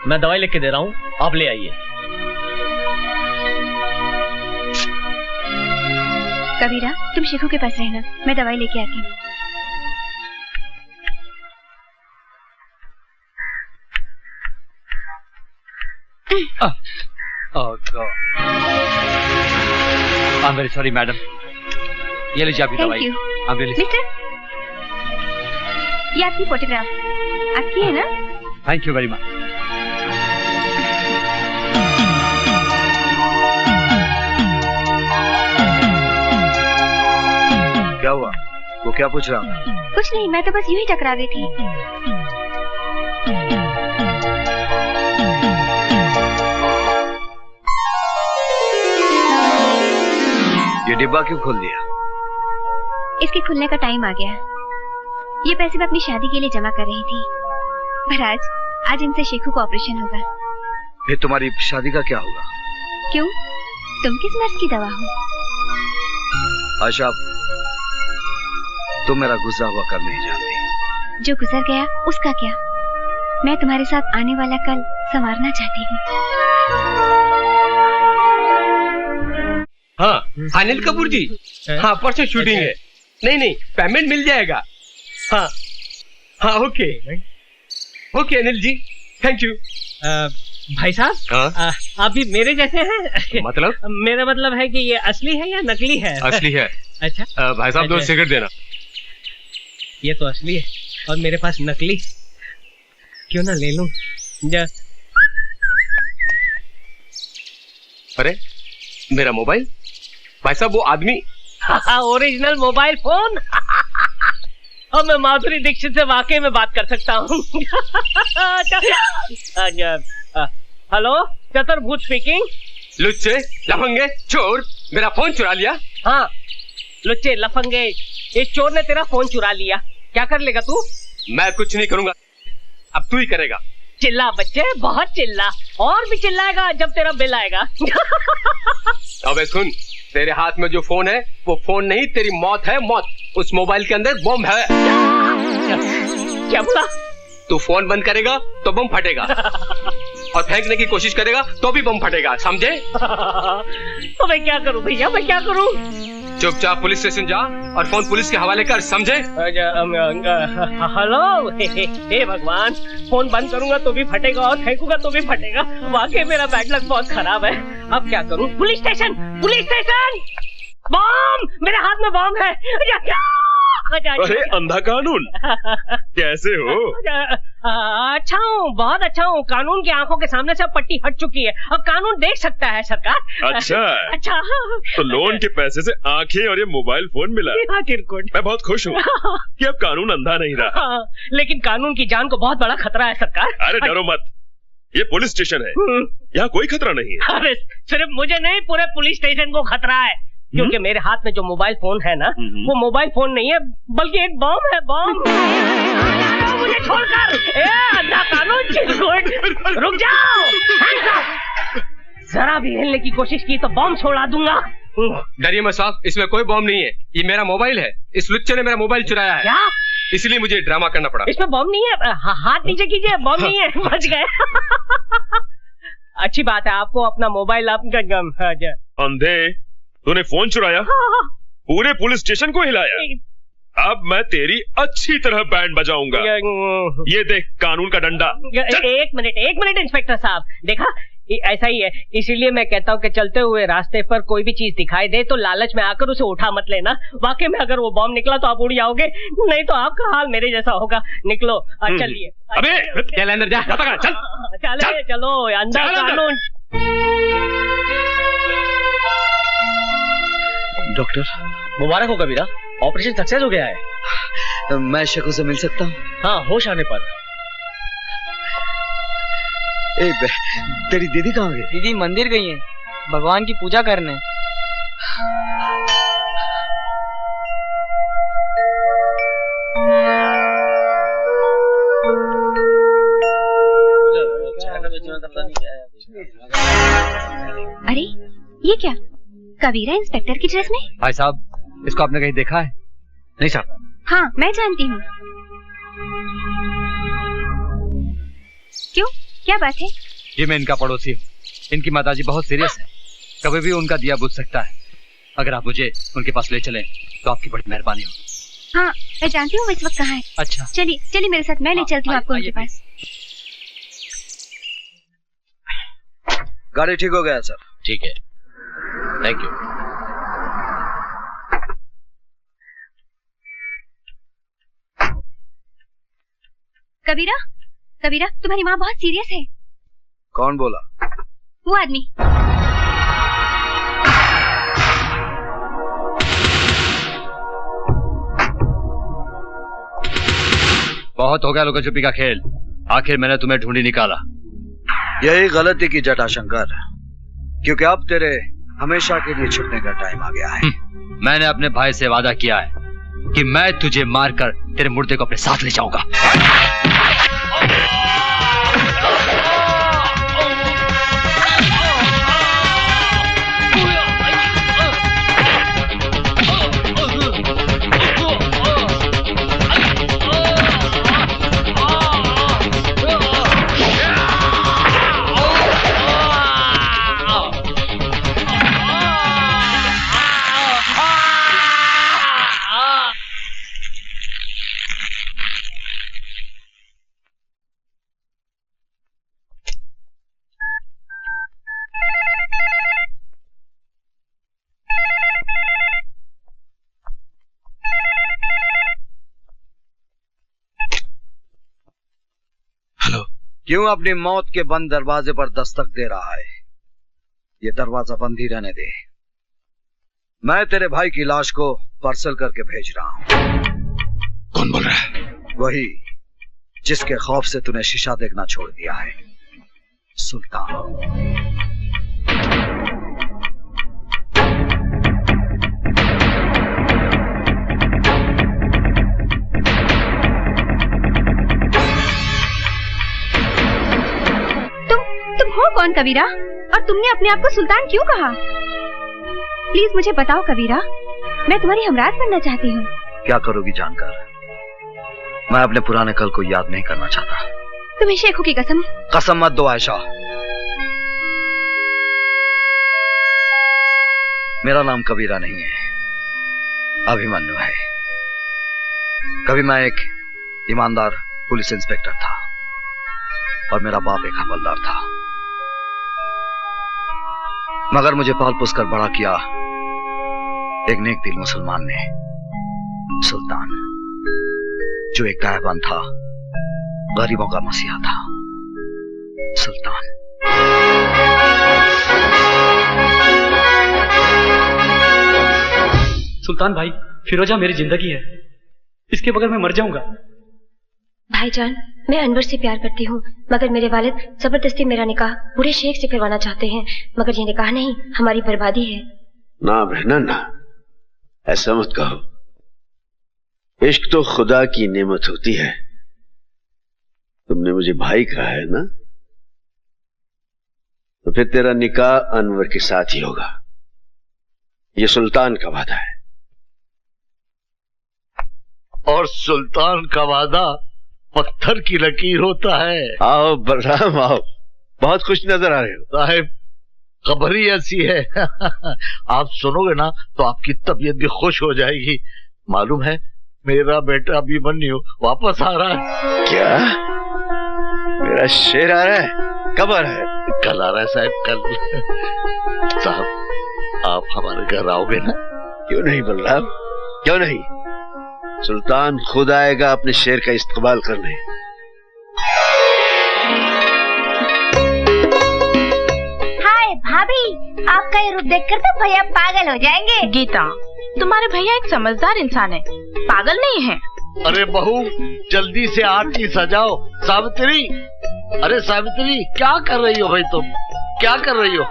मैं दवाई लिख के दे रहा हूँ, आप ले आइए। कबीरा, तुम शेखू के पास रहना, मैं दवाई लेके आती हूँ। Oh God. I'm very sorry, madam. ये लीजिए आपकी दवाई। Thank you. I'm really mister, ये आपकी फोटोग्राफ आपकी है ना? Thank you very much. क्या हुआ? वो क्या पूछ रहा था? कुछ नहीं, मैं तो बस यूं ही टकरा रही थी। ये डिब्बा क्यों खोल दिया? इसके खुलने का टाइम आ गया। ये पैसे मैं अपनी शादी के लिए जमा कर रही थी, पर आज इनसे शेखू का ऑपरेशन होगा। फिर तुम्हारी शादी का क्या होगा? क्यों? तुम किस मर्ज की दवा हो? आशा, तुम मेरा गुजरा हुआ कल नहीं जानती। जो गुजर गया उसका क्या? मैं तुम्हारे साथ आने वाला कल संवारना चाहती हूँ। हाँ अनिल कपूर जी, हाँ परसों शूटिंग है। नहीं पेमेंट मिल जाएगा। हाँ हाँ okay okay Anil ji, thank you. भाई साहब, आप भी मेरे जैसे हैं? मतलब? मेरा मतलब है कि ये असली है या नकली है? असली है। अच्छा भाई साहब, दो सिगरेट देना। ये तो असली है और मेरे पास नकली, क्यों ना ले लूं? अरे मेरा मोबाइल, भाई साहब वो आदमी। Original mobile phone. अब मैं माधुरी दीक्षित से वाकई में बात कर सकता हूँ। हेलो, चतुर्भुज स्पीकिंग। लुच्चे लफंगे चोर, मेरा फोन चुरा लिया। हाँ लुच्चे लफंगे, ये चोर ने तेरा फोन चुरा लिया, क्या कर लेगा तू? मैं कुछ नहीं करूंगा, अब तू ही करेगा। चिल्ला बच्चे, बहुत चिल्ला, और भी चिल्लाएगा जब तेरा बिल आएगा। अबे सुन, तेरे हाथ में जो फोन है वो फोन नहीं, तेरी मौत है मौत। उस मोबाइल के अंदर बम है। क्या बोला? तू फोन बंद करेगा तो बम फटेगा, और फेंकने की कोशिश करेगा तो भी बम फटेगा, समझे? तो मैं क्या करूं भैया, मैं क्या करूं? चुपचाप पुलिस स्टेशन जा और फोन पुलिस के हवाले कर, समझे? हेलो, हे भगवान, फोन बंद करूंगा तो भी फटेगा और फेंकूंगा तो भी फटेगा। वाकई मेरा बैड लक बहुत खराब है। अब क्या करूं? Police station, police station! Bomb! मेरे हाथ में बम है। अरे अंधा कानून, कैसे हो? अच्छा हूँ, बहुत अच्छा हूँ। कानून की आंखों के सामने से पट्टी हट चुकी है, अब कानून देख सकता है सरकार। अच्छा अच्छा, तो लोन के पैसे से आंखें और ये मोबाइल फोन मिला। मैं बहुत खुश हूँ कि अब कानून अंधा नहीं रहा। लेकिन कानून की जान को बहुत बड़ा खतरा है सरकार। अरे डरो मत, ये पुलिस स्टेशन है, यहाँ कोई खतरा नहीं है। अरे सिर्फ मुझे नहीं, पूरे पुलिस स्टेशन को खतरा है, क्योंकि मेरे हाथ में जो मोबाइल फोन है ना, वो मोबाइल फोन नहीं है बल्कि एक बम है। बम! मुझे छोड़कर, अंधा कानून, चिरकुट, रुक जाओ! जरा भी हिलने की कोशिश की तो बम छोड़ा दूंगा। डरिए मत साहब, इसमें कोई बम नहीं है, ये मेरा मोबाइल है। इस लुच्चे ने मेरा मोबाइल चुराया है। क्या? इसलिए मुझे ड्रामा करना पड़ा। इसमें बम नहीं है, हाथ नीचे कीजिए, बम नहीं है, बच गए। अच्छी बात है, आपको अपना मोबाइल आपका। अंधे, तूने फोन चुराया, पूरे पुलिस स्टेशन को हिलाया। अब मैं तेरी अच्छी तरह बैंड बजाऊंगा। ये देख कानून का डंडा। एक मिनट इंस्पेक्टर साहब, देखा ऐसा ही है, इसीलिए मैं कहता हूँ कि चलते हुए रास्ते पर कोई भी चीज दिखाई दे तो लालच में आकर उसे उठा मत लेना। वाकई में अगर वो बम निकला तो आप उड़ जाओगे, नहीं तो आपका हाल मेरे जैसा होगा। निकलो, चलिए। अबे चल अंदर जा, चल चलो अंदर। कानून। डॉक्टर, मुबारक हो कबीरा, ऑपरेशन सक्सेस हो गया है। मैं शेखू से मिल सकता हूँ? हाँ, होश आने पर। तेरी दीदी कहाँ गई? दीदी मंदिर गई है, भगवान की पूजा करने। अरे ये क्या, कबीरा इंस्पेक्टर की ड्रेस में? भाई साहब, इसको आपने कहीं देखा है? नहीं साहब। हाँ मैं जानती हूँ। क्यों, क्या बात है? ये मैं इनका पड़ोसी हूँ, इनकी माताजी बहुत सीरियस है, कभी भी उनका दिया बुझ सकता है। अगर आप मुझे उनके पास ले चलें तो आपकी बड़ी मेहरबानी होगी। हाँ मैं जानती हूँ वो इस वक्त कहाँ है। अच्छा चलिए मेरे साथ, मैं ले चलती हूँ आपको उनके पास। गाड़ी ठीक हो गया सर। ठीक है, थैंक यू। कबीरा, कबीरा, तुम्हारी माँ बहुत सीरियस है। कौन बोला? वो आदमी। बहुत हो गया लुका छुपी का खेल। आखिर मैंने तुम्हें ढूंढी निकाला। यही गलती की जटा शंकर, क्योंकि अब तेरे हमेशा के लिए छुटने का टाइम आ गया है। मैंने अपने भाई से वादा किया है कि मैं तुझे मारकर तेरे मुर्दे को अपने साथ ले जाऊंगा। क्यों अपनी मौत के बंद दरवाजे पर दस्तक दे रहा है? ये दरवाजा बंद ही रहने दे। मैं तेरे भाई की लाश को पार्सल करके भेज रहा हूं। कौन बोल रहा है? वही जिसके खौफ से तूने शीशा देखना छोड़ दिया है, सुल्तान। तुम हो कौन कबीरा? और तुमने अपने आप को सुल्तान क्यों कहा? प्लीज मुझे बताओ कबीरा, मैं तुम्हारी हमराज बनना चाहती हूँ। क्या करोगी जानकर? मैं अपने पुराने कल को याद नहीं करना चाहता। तुम्हें शेखों की कसम। कसम मत दो आयशा। मेरा नाम कबीरा नहीं है, अभिमन्यु है। कभी मैं एक ईमानदार पुलिस इंस्पेक्टर था और मेरा बाप एक हवलदार था, मगर मुझे पाल पोस कर बड़ा किया एक नेक दिल मुसलमान ने, सुल्तान, जो एक गायबान था, गरीबों का मसीहा था। सुल्तान। सुल्तान भाई, फिरोजा मेरी जिंदगी है, इसके बगैर मैं मर जाऊंगा। भाईजान, मैं अनवर से प्यार करती हूँ, मगर मेरे वालिद जबरदस्ती मेरा निकाह बूढ़े शेख से करवाना चाहते हैं, मगर ये निकाह नहीं, हमारी बर्बादी है। ना बहना ना, ऐसा मत कहो। इश्क तो खुदा की नेमत होती है। तुमने मुझे भाई कहा है ना, तो फिर तेरा निकाह अनवर के साथ ही होगा। ये सुल्तान का वादा है। और सुल्तान का वादा पत्थर की लकीर होता है। आओ बलराम आओ, बहुत खुश नजर आ रहे हो। साहिब, खबर ही ऐसी है। आप सुनोगे ना तो आपकी तबीयत भी खुश हो जाएगी। मालूम है, मेरा बेटा अभिमन्यु वापस आ रहा है। क्या? मेरा शेर आ रहा है? कब आ रहा है? कल आ रहा है साहब, कल। साहब, आप हमारे घर आओगे ना? क्यों नहीं बलराम, क्यों नहीं। सुल्तान खुद आएगा अपने शेर का इस्तेमाल करने। हाय भाभी, आपका ये रूप देखकर तो भैया पागल हो जाएंगे। गीता, तुम्हारे भैया एक समझदार इंसान है, पागल नहीं है। अरे बहू, जल्दी से आरती सजाओ। सावित्री, अरे सावित्री, क्या कर रही हो भाई तुम? क्या कर रही हो?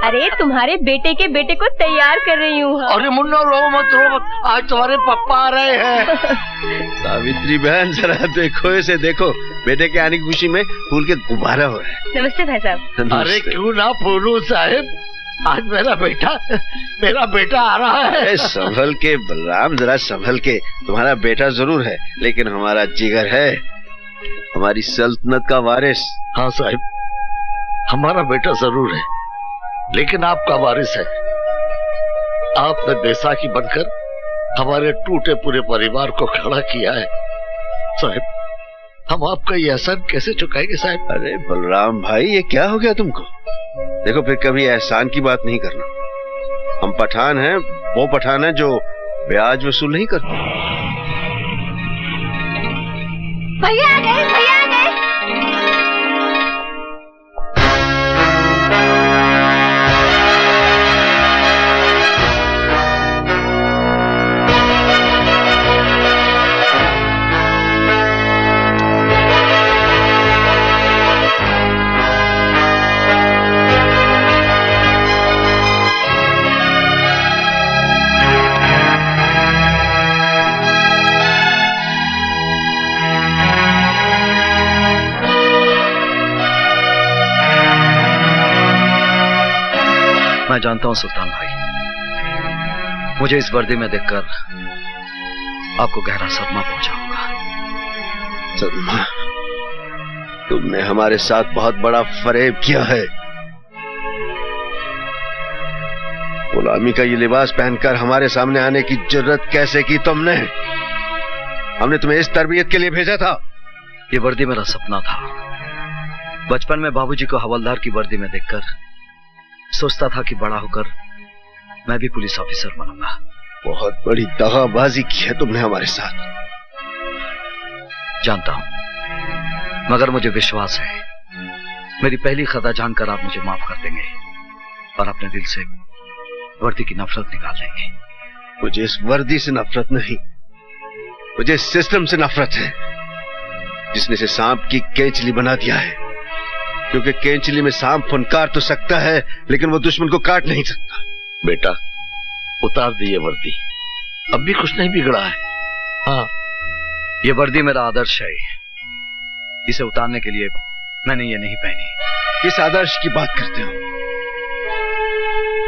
अरे तुम्हारे बेटे के बेटे को तैयार कर रही हूँ। अरे मुन्ना, रो मत रो मत, आज तुम्हारे पापा आ रहे हैं। सावित्री बहन, जरा देखो इसे, देखो, बेटे के आने की खुशी में फूल के गुब्बारा हो रहा है। नमस्ते भाई साहब। अरे क्यों ना फूलू साहिब, आज मेरा बेटा आ रहा है। संभल के बलराम, जरा संभल के। तुम्हारा बेटा जरूर है, लेकिन हमारा जिगर है, हमारी सल्तनत का वारिस। हाँ साहिब, हमारा बेटा जरूर है, लेकिन आपका वारिस है। आपने बैसाखी बनकर हमारे टूटे पूरे परिवार को खड़ा किया है। साहिब, हम आपका ये एहसान कैसे चुकाएंगे साहिब? अरे बलराम भाई, ये क्या हो गया तुमको? देखो फिर कभी एहसान की बात नहीं करना। हम पठान हैं, वो पठान है जो ब्याज वसूल नहीं करते। भैया आ गए, भैया आ गए। मैं जानता हूं सुल्तान भाई, मुझे इस वर्दी में देखकर आपको गहरा सदमा पहुंचा होगा। सदमा? तुमने हमारे साथ बहुत बड़ा फरेब किया है। गुलामी का ये लिबास पहनकर हमारे सामने आने की जरूरत कैसे की तुमने? हमने तुम्हें इस तरबियत के लिए भेजा था। ये वर्दी मेरा सपना था। बचपन में बाबूजी को हवलदार की वर्दी में देखकर सोचता था कि बड़ा होकर मैं भी पुलिस ऑफिसर बनूंगा। बहुत बड़ी दगाबाजी की है तुमने हमारे साथ। जानता हूं, मगर मुझे विश्वास है मेरी पहली खता जानकर आप मुझे माफ कर देंगे और अपने दिल से वर्दी की नफरत निकाल देंगे। मुझे इस वर्दी से नफरत नहीं, मुझे इस सिस्टम से नफरत है जिसने इसे सांप की केंचली बना दिया है। क्योंकि केंचली में सांप फुनकार तो सकता है लेकिन वो दुश्मन को काट नहीं सकता। बेटा उतार दी ये वर्दी, अब भी कुछ नहीं बिगड़ा है। हाँ, ये वर्दी मेरा आदर्श है, इसे उतारने के लिए मैंने ये नहीं पहनी। किस आदर्श की बात करते हो?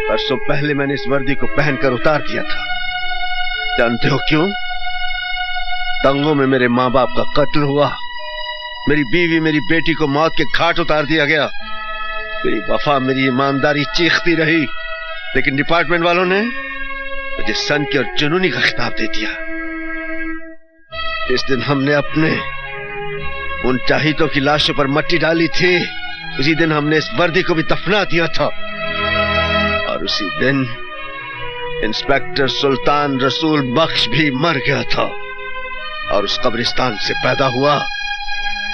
परसों पहले मैंने इस वर्दी को पहनकर उतार दिया था। जानते हो क्यों? दंगों में मेरे माँ बाप का कत्ल हुआ, मेरी बीवी मेरी बेटी को मौत के घाट उतार दिया गया। मेरी वफा मेरी ईमानदारी चीखती रही, लेकिन डिपार्टमेंट वालों ने मुझे सन की और जुनूनी का खिताब दे दिया। इस दिन हमने अपने उन चाहितों की लाशों पर मट्टी डाली थी, उसी दिन हमने इस वर्दी को भी दफना दिया था। और उसी दिन इंस्पेक्टर सुल्तान रसूल बख्श भी मर गया था और उस कब्रिस्तान से पैदा हुआ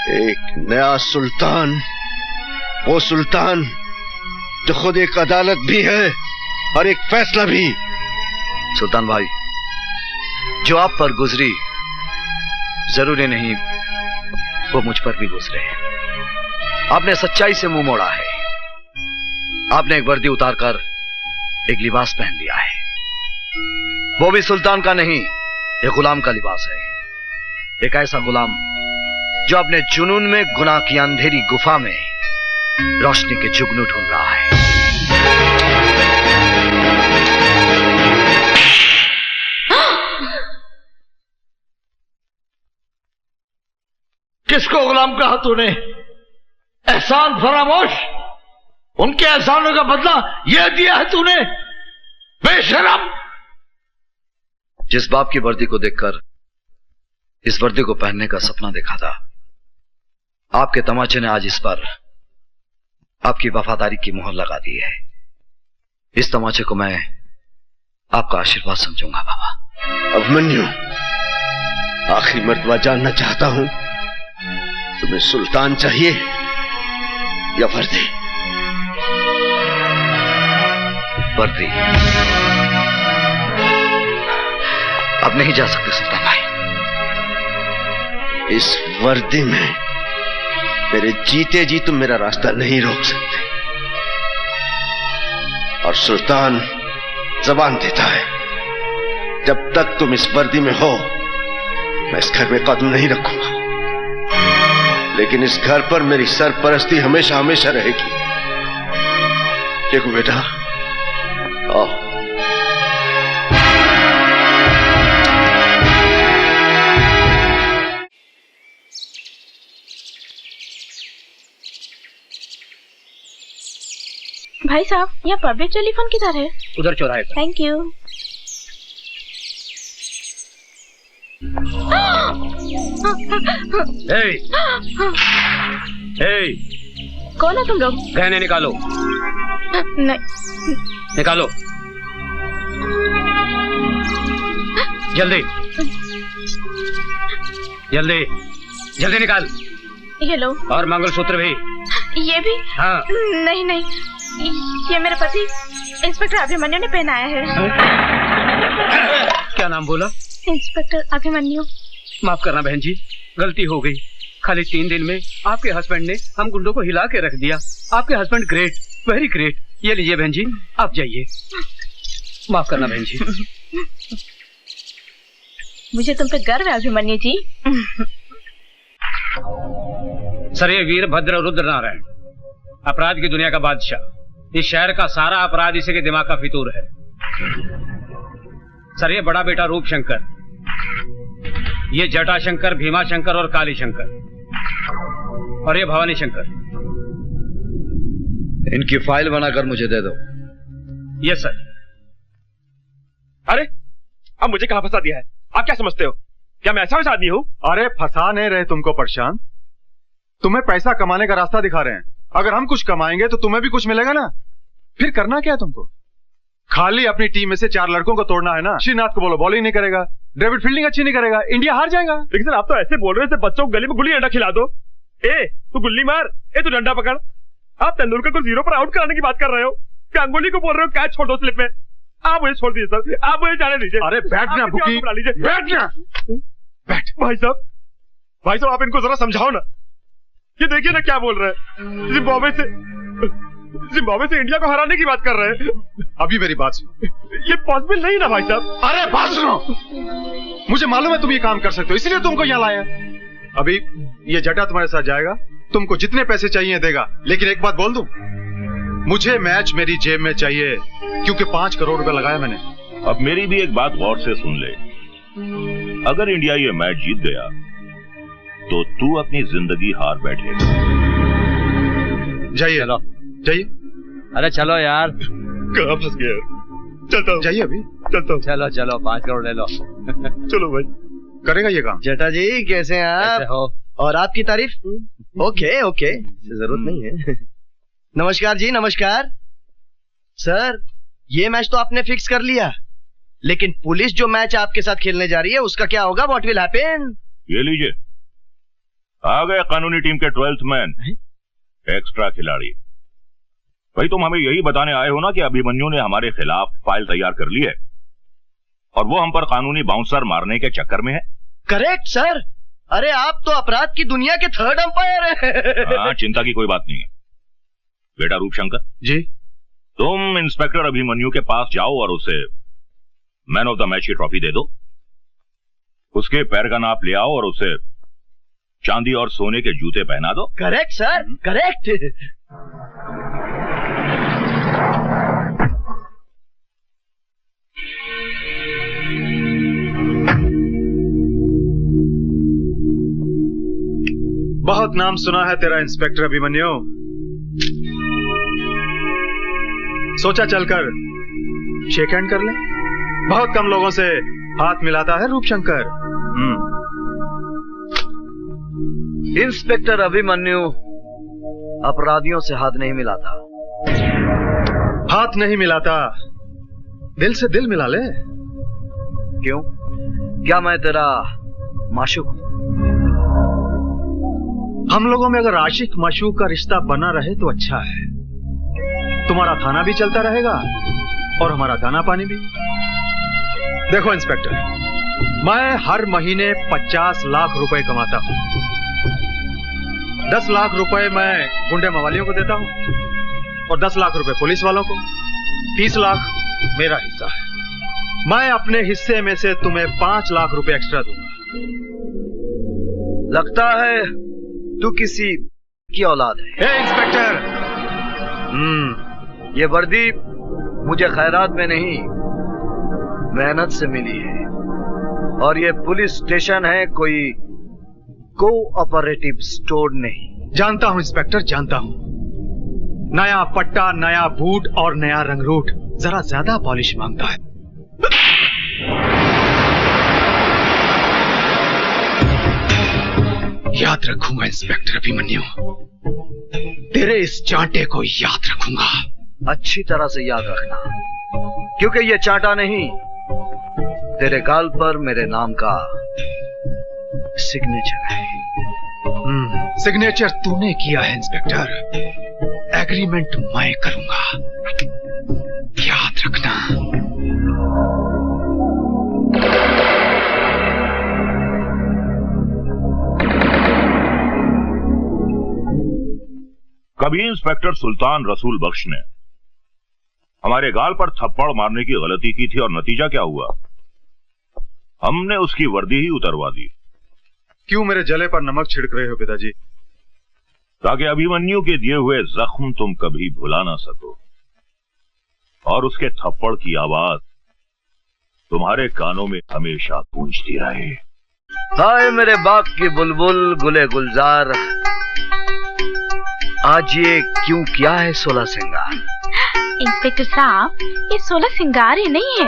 एक नया सुल्तान, वो सुल्तान जो खुद एक अदालत भी है और एक फैसला भी। सुल्तान भाई, जो आप पर गुजरी जरूरी नहीं वो मुझ पर भी गुजरे। आपने सच्चाई से मुंह मोड़ा है। आपने एक वर्दी उतारकर एक लिबास पहन लिया है, वो भी सुल्तान का नहीं, एक गुलाम का लिबास है। एक ऐसा गुलाम जो अपने जुनून में गुनाह की अंधेरी गुफा में रोशनी के जुगनू ढूंढ रहा है। किसको गुलाम कहा तूने? एहसान फरामोश, उनके एहसानों का बदला यह दिया है तूने, बेशरम। जिस बाप की वर्दी को देखकर इस वर्दी को पहनने का सपना देखा था, आपके तमाचे ने आज इस पर आपकी वफादारी की मोहर लगा दी है। इस तमाचे को मैं आपका आशीर्वाद समझूंगा बाबा। अभिमन्यु, आखिरी मर्तबा जानना चाहता हूं, तुम्हें सुल्तान चाहिए या वर्दी? वर्दी। अब नहीं जा सकते सुल्तान भाई। इस वर्दी में मेरे जीते जी तुम मेरा रास्ता नहीं रोक सकते। और सुल्तान जबान देता है, जब तक तुम इस वर्दी में हो मैं इस घर में कदम नहीं रखूंगा, लेकिन इस घर पर मेरी सरपरस्ती हमेशा हमेशा रहेगी। देखो बेटा, आओ। भाई साहब, यहाँ पब्लिक टेलीफोन किधर है? उधर चौराहे पर। Thank you. कौन हो तुम लोग? गहने निकालो। नहीं। निकालो जल्दी जल्दी जल्दी निकाल। ये लो। और मंगलसूत्र भी। ये भी? हाँ। नहीं नहीं, ये मेरे पति इंस्पेक्टर अभिमन्यु ने पहनाया है। क्या नाम बोला? इंस्पेक्टर अभिमन्यु। माफ करना बहन जी, गलती हो गई। खाली 3 दिन में आपके हस्बैंड ने हम गुंडों को हिला के रख दिया। आपके हस्बैंड ग्रेट, वेरी ग्रेट। ये लीजिए बहन जी, आप जाइए। माफ करना बहन जी। मुझे तुम पे गर्व है अभिमन्यु जी। सर, ये वीरभद्र रुद्र नारायण, अपराध की दुनिया का बादशाह। इस शहर का सारा अपराध इसी के दिमाग का फितूर है। सर, ये बड़ा बेटा रूप शंकर, ये जटा शंकर, भीमा शंकर और काली शंकर, और ये भवानी शंकर। इनकी फाइल बनाकर मुझे दे दो। Yes sir. अरे अब मुझे कहां फंसा दिया है? आप क्या समझते हो? क्या मैं ऐसा वैसा आदमी हूं? अरे फंसा नहीं रहे तुमको प्रशांत, तुम्हें पैसा कमाने का रास्ता दिखा रहे हैं। अगर हम कुछ कमाएंगे तो तुम्हें भी कुछ मिलेगा ना। फिर करना क्या है तुमको? खाली अपनी टीम में से 4 लड़कों को तोड़ना है ना। श्रीनाथ को बोलो बॉलिंग नहीं करेगा, डेविड फील्डिंग अच्छी नहीं करेगा, इंडिया हार जाएगा। लेकिन सर, आप तो ऐसे बोल रहे हो जैसे बच्चों को गली में गुल्ली डंडा खिला दो। ए तू गुल्ली मार, ए तू डंडा पकड़। आप तेंदुलकर को 0 पर आउट कराने की बात कर रहे हो। गांगुली को बोल रहे हो कैच छोड़ दो स्लिप में। आप मुझे छोड़ दीजिए सर, आप मुझे जाने दीजिए। अरे बैठना बुकी, बैठना। बैठ। भाई साहब आप इनको जरा समझाओ ना। ये देखिए ना क्या बोल रहे हैं। जिम्बाब्वे से इंडिया को हराने की बात कर रहे हैं। अभी मेरी बात सुनो। ये पॉसिबल नहीं ना भाई साहब। अरे बात सुनो, मुझे मालूम है तुम ये काम कर सकते हो, इसलिए तुमको यहाँ लाया। अभी ये जटा तुम्हारे साथ जाएगा, तुमको जितने पैसे चाहिए देगा। लेकिन एक बात बोल दूं, मुझे मैच मेरी जेब में चाहिए, क्योंकि 5 करोड़ रुपए लगाया मैंने। अब मेरी भी एक बात गौर से सुन ले। अगर इंडिया ये मैच जीत गया तो तू अपनी जिंदगी हार बैठेगा। जाइए जाइए। अरे चलो यार। कहाँ फंस गया? चलता हूँ। जाइए अभी चलता हूँ। चलो 5 करोड़ ले लो। चलो भाई, करेगा ये काम। जटा जी कैसे हैं आप? हो? और आपकी तारीफ? ओके ओके, जरूरत नहीं है। नमस्कार जी, नमस्कार। सर, ये मैच तो आपने फिक्स कर लिया, लेकिन पुलिस जो मैच आपके साथ खेलने जा रही है उसका क्या होगा? What will happen? ये लीजिए, आ गए कानूनी टीम के 12th मैन, एक्स्ट्रा खिलाड़ी। भाई तुम हमें यही बताने आए हो ना कि अभिमन्यु ने हमारे खिलाफ फाइल तैयार कर ली है और वो हम पर कानूनी बाउंसर मारने के चक्कर में है। Correct sir. अरे आप तो अपराध की दुनिया के 3rd अंपायर हैं। हाँ, चिंता की कोई बात नहीं है। बेटा रूपशंकर जी, तुम इंस्पेक्टर अभिमन्यु के पास जाओ और उसे मैन ऑफ द मैच की ट्रॉफी दे दो। उसके पैर का नाप ले आओ और उसे चांदी और सोने के जूते पहना दो। Correct sir, correct. बहुत नाम सुना है तेरा इंस्पेक्टर अभिमन्यु। सोचा चलकर शेक हैंड कर ले। बहुत कम लोगों से हाथ मिलाता है रूपशंकर। इंस्पेक्टर अभिमन्यु अपराधियों से हाथ नहीं मिलाता। हाथ नहीं मिलाता, दिल से दिल मिला ले। क्यों? क्या मैं तेरा माशूक हूं? हम लोगों में अगर आशिक माशूक का रिश्ता बना रहे तो अच्छा है। तुम्हारा थाना भी चलता रहेगा और हमारा दाना पानी भी। देखो इंस्पेक्टर, मैं हर महीने 50 लाख रुपए कमाता हूं। 10 लाख रुपए मैं गुंडे मवालियों को देता हूं और 10 लाख रुपए पुलिस वालों को। 30 लाख मेरा हिस्सा है। मैं अपने हिस्से में से तुम्हें 5 लाख रुपए एक्स्ट्रा दूंगा। लगता है तू किसी की औलाद है। इंस्पेक्टर, ये वर्दी मुझे खैरात में नहीं, मेहनत से मिली है। और ये पुलिस स्टेशन है, कोई कोऑपरेटिव स्टोर नहीं। जानता हूं इंस्पेक्टर, जानता हूं। नया पट्टा, नया बूट और नया रंगरूट जरा ज्यादा पॉलिश मांगता है। याद रखूंगा इंस्पेक्टर अभिमन्यु, तेरे इस चांटे को याद रखूंगा। अच्छी तरह से याद रखना, क्योंकि ये चांटा नहीं, तेरे गाल पर मेरे नाम का सिग्नेचर है। सिग्नेचर तूने किया है इंस्पेक्टर, एग्रीमेंट मैं करूंगा, याद रखना। कभी इंस्पेक्टर सुल्तान रसूल बख्श ने हमारे गाल पर थप्पड़ मारने की गलती की थी और नतीजा क्या हुआ? हमने उसकी वर्दी ही उतरवा दी। क्यों मेरे जले पर नमक छिड़क रहे हो पिताजी? ताकि अभिमन्यु के दिए हुए जख्म तुम कभी भुला ना सको और उसके थप्पड़ की आवाज तुम्हारे कानों में हमेशा गूंजती रहे। हाय मेरे बाग की बुलबुल गुले गुलजार, आज ये क्यों किया है 16 सिंगार? इंस्पेक्टर साहब, ये 16 सिंगार ही नहीं है,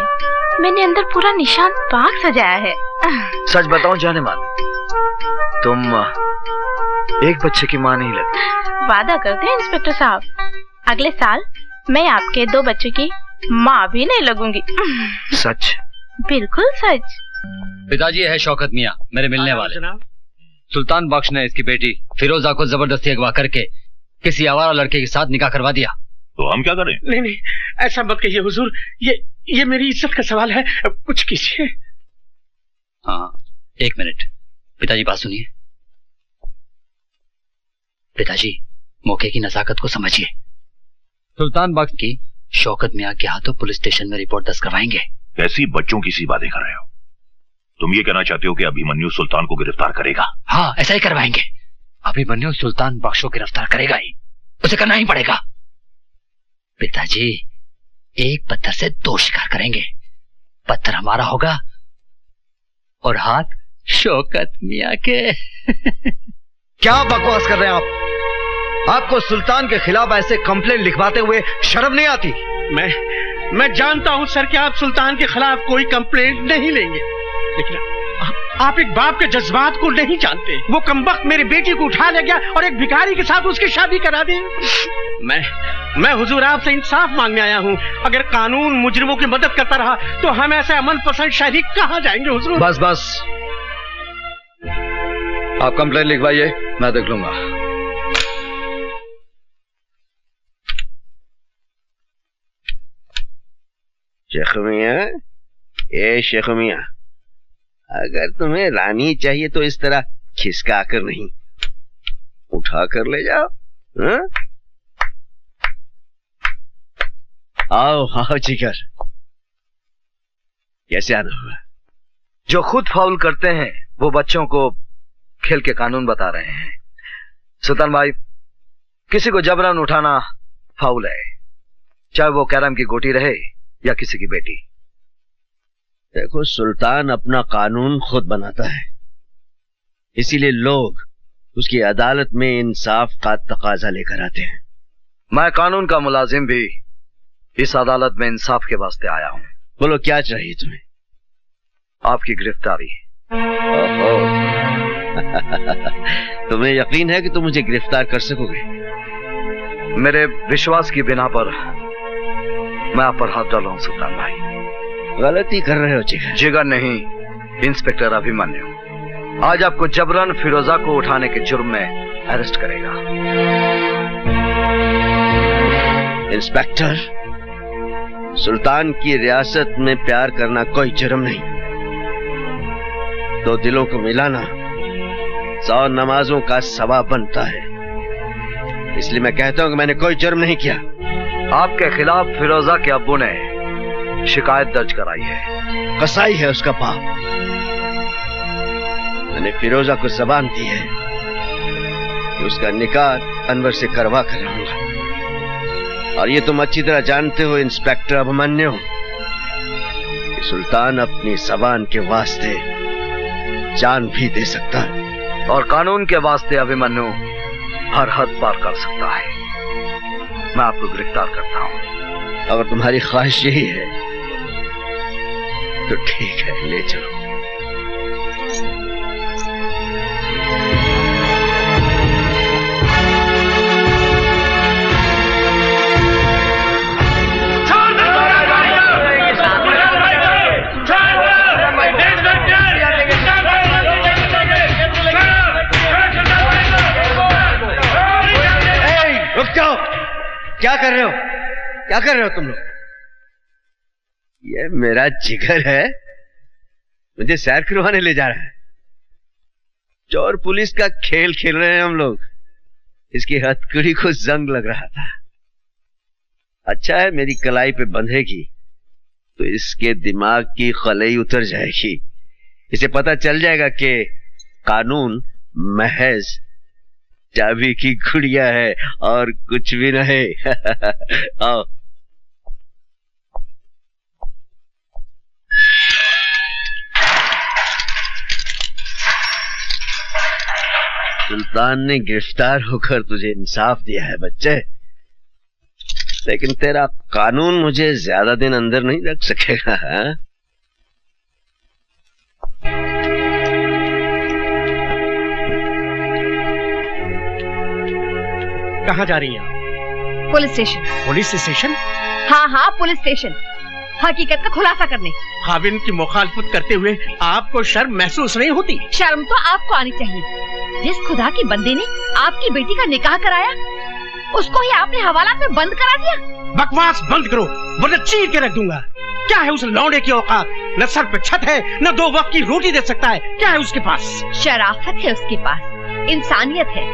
मैंने अंदर पूरा निशान बाग सजाया है। सच बताऊं जाने मान, तुम एक बच्चे की मां नहीं लगती। वादा करते हैं इंस्पेक्टर साहब, अगले साल मैं आपके 2 बच्चों की माँ भी नहीं लगूंगी। सच? बिल्कुल सच। पिताजी है शौकत मियाँ, मेरे मिलने वाले। सुल्तान बख्श ने इसकी बेटी फिरोजा को जबरदस्ती अगवा करके किसी आवारा लड़के के साथ निकाह करवा दिया। तो हम क्या करें? नहीं नहीं, ऐसा मत कहिए हुजूर, ये मेरी इज्जत का सवाल है, कुछ कीजिए। हाँ, 1 मिनट, पिताजी बात सुनिए। पिताजी, मौके की नजाकत को समझिए। सुल्तान बख्श की शौकत मियाँ के हाथों पुलिस स्टेशन में रिपोर्ट दर्ज करवाएंगे। कैसी बच्चों की सी बातें कर रहे हो? तुम ये कहना चाहते हो कि अभिमन्यु सुल्तान को गिरफ्तार करेगा? हाँ, ऐसा ही करवाएंगे। अभिमन्यु सुल्तान बख्श को गिरफ्तार करेगा ही, उसे करना ही पड़ेगा। पिताजी, एक पत्थर से 2 शिकार करेंगे। पत्थर हमारा होगा और हाथ शौकत मियाँ के। क्या बकवास कर रहे हैं आप? आपको सुल्तान के खिलाफ ऐसे कंप्लेंट लिखवाते हुए शर्म नहीं आती? मैं जानता हूं सर कि आप सुल्तान के खिलाफ कोई कंप्लेंट नहीं लेंगे, लेकिन आप एक बाप के जज्बात को नहीं जानते। वो कमबख्त मेरी बेटी को उठा ले गया और एक भिखारी के साथ उसकी शादी करा दी। मैं हुजूर आपसे इंसाफ मांगने आया हूँ। अगर कानून मुजरिमों की मदद करता रहा तो हम ऐसे अमन पसंद शहरी कहाँ जाएंगे हुजूर? बस आप कंप्लेंट लिखवाइए, मैं देख लूंगा। शेख मियां, ए शेख मियां, अगर तुम्हें रानी चाहिए तो इस तरह खिसका कर नहीं, उठा कर ले जाओ। हा? आओ आओ जिगर, कैसे आना हुआ? जो खुद फाउल करते हैं वो बच्चों को खेल के कानून बता रहे हैं। सुल्तान भाई, किसी को जबरन उठाना फाउल है, चाहे वो कैरम की गोटी रहे या किसी की बेटी। देखो, सुल्तान अपना कानून खुद बनाता है, इसीलिए लोग उसकी अदालत में इंसाफ का तकाजा लेकर आते हैं। मैं कानून का मुलाजिम भी इस अदालत में इंसाफ के वास्ते आया हूं। बोलो, क्या चाहिए तुम्हें? आपकी गिरफ्तारी। तुम्हें यकीन है कि तुम मुझे गिरफ्तार कर सकोगे? मेरे विश्वास की बिना पर मैं आप पर हाथ डाला हूं सुल्तान भाई। गलती कर रहे हो जिगर। जिगर नहीं, इंस्पेक्टर अभिमन्यु आज आपको जबरन फिरोजा को उठाने के जुर्म में अरेस्ट करेगा। इंस्पेक्टर, सुल्तान की रियासत में प्यार करना कोई जुर्म नहीं। 2 दिलों को मिलाना 100 नमाजों का सवाब बनता है। इसलिए मैं कहता हूं कि मैंने कोई जुर्म नहीं किया। आपके खिलाफ फिरोजा के अब्बू ने शिकायत दर्ज कराई है। कसाई है उसका बाप। मैंने फिरोजा को जबान दी है कि उसका निकाह अनवर से करवा कर रहूंगा। और ये तुम अच्छी तरह जानते हो इंस्पेक्टर अभिमन्यु कि सुल्तान अपनी जबान के वास्ते जान भी दे सकता है और कानून के वास्ते अभिमन्यु हर हद पार कर सकता है। मैं आपको गिरफ्तार करता हूं। अगर तुम्हारी ख्वाहिश यही है तो ठीक है, ले चलो। क्या कर रहे हो? क्या कर रहे हो तुम लोग? ये मेरा जिगर है, मुझे सैर करवाने ले जा रहा है। चोर पुलिस का खेल खेल रहे हैं हम लोग। इसकी हथकड़ी को जंग लग रहा था। अच्छा है मेरी कलाई पे बंधेगी तो इसके दिमाग की खलई उतर जाएगी। इसे पता चल जाएगा कि कानून महज चाबी की गुड़िया है और कुछ भी नहीं। आओ। सुल्तान ने गिरफ्तार होकर तुझे इंसाफ दिया है बच्चे, लेकिन तेरा कानून मुझे ज्यादा दिन अंदर नहीं रख सकेगा। हाँ? कहाँ जा रही हैं? Police station. Police station? हाँ हाँ पुलिस स्टेशन, हकीकत का खुलासा करने। खाविन की मुखालफत करते हुए आपको शर्म महसूस नहीं होती? शर्म तो आपको आनी चाहिए। जिस खुदा की बंदे ने आपकी बेटी का निकाह कराया, उसको ही आपने हवालात में बंद करा दिया। बकवास बंद करो वरना चीर के रख दूंगा। क्या है उस लौंडे की औकात? न सर पे छत है, न 2 वक्त की रोटी दे सकता है। क्या है उसके पास? शराफत है उसके पास, इंसानियत है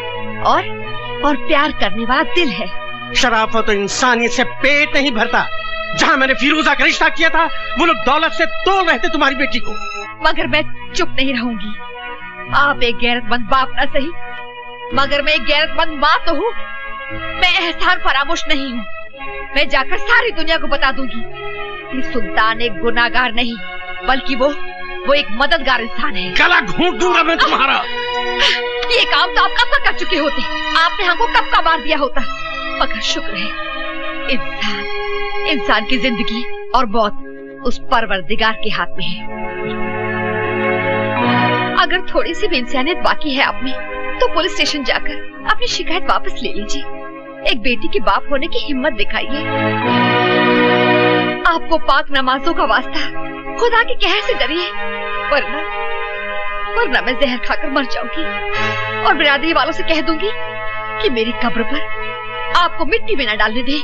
और प्यार करने वाला दिल है। शराफत और इंसानियत से पेट नहीं भरता। जहाँ मैंने फिरोजा का रिश्ता किया था वो लोग दौलत से तोड़ रहे थे तुम्हारी बेटी को। मगर मैं चुप नहीं रहूंगी। आप एक गैरतमंद बाप न सही, मगर मैं एक गैरतमंद माँ तो हूँ। मैं एहसान फरामोश नहीं हूँ। मैं जाकर सारी दुनिया को बता दूंगी कि सुल्तान एक गुनाहगार नहीं बल्कि वो एक मददगार इंसान है। गला घूंट दूंगा मैं तुम्हारा। ये काम तो आप कब कर चुके होते, आपने हमको कब का मार दिया होता। मगर शुक्र है इंसान की जिंदगी और मौत उस परवरदिगार के हाथ में है। अगर थोड़ी सी भी इंसानियत बाकी है आप में तो पुलिस स्टेशन जाकर अपनी शिकायत वापस ले लीजिए। एक बेटी के बाप होने की हिम्मत दिखाइए। आपको पाक नमाजों का वास्ता खुदा के कहर से डरिए, वरना मैं जहर खाकर मर जाऊंगी और बिरादरी वालों से कह दूंगी कि मेरी कब्र पर आपको मिट्टी में न डालने दे।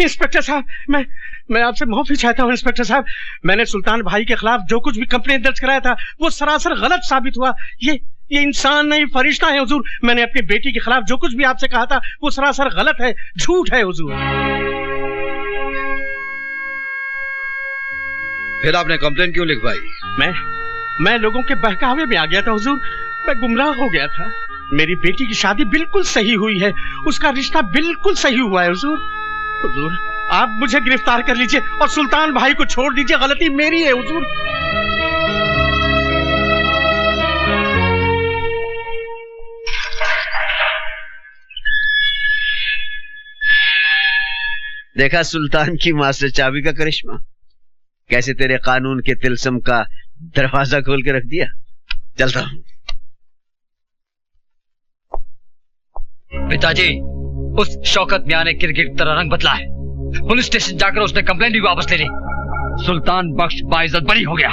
इंस्पेक्टर साहब, मैं आपसे माफी चाहता हूँ। इंस्पेक्टर साहब, मैंने सुल्तान भाई के खिलाफ जो कुछ भी कंप्लेंट दर्ज कराया था वो सरासर गलत साबित हुआ। ये इंसान नहीं फरिश्ता है हुजूर। मैंने अपनी बेटी के खिलाफ जो कुछ भी आपसे कहा था वो सरासर गलत है, झूठ है हुजूर। फिर आपने कंप्लेंट क्यों लिखवाई? मैं लोगों के बहकावे में आ गया था हुजूर। मैं गुमराह हो गया था। मेरी बेटी की शादी बिल्कुल सही हुई है, उसका रिश्ता बिल्कुल सही हुआ है हुजूर। हुजूर आप मुझे गिरफ्तार कर लीजिए और सुल्तान भाई को छोड़ दीजिए। गलती मेरी है हुजूर। देखा सुल्तान की माँ से चाबी का करिश्मा, कैसे तेरे कानून के तिलस्म का दरवाजा खोल के रख दिया। चलता हूं। पिताजी, उस शौकत मियां ने किरकिर तरह रंग बदला है। पुलिस स्टेशन जाकर उसने कंप्लेंट भी वापस ले ली। सुल्तान बख्श बाइज्जत बरी हो गया।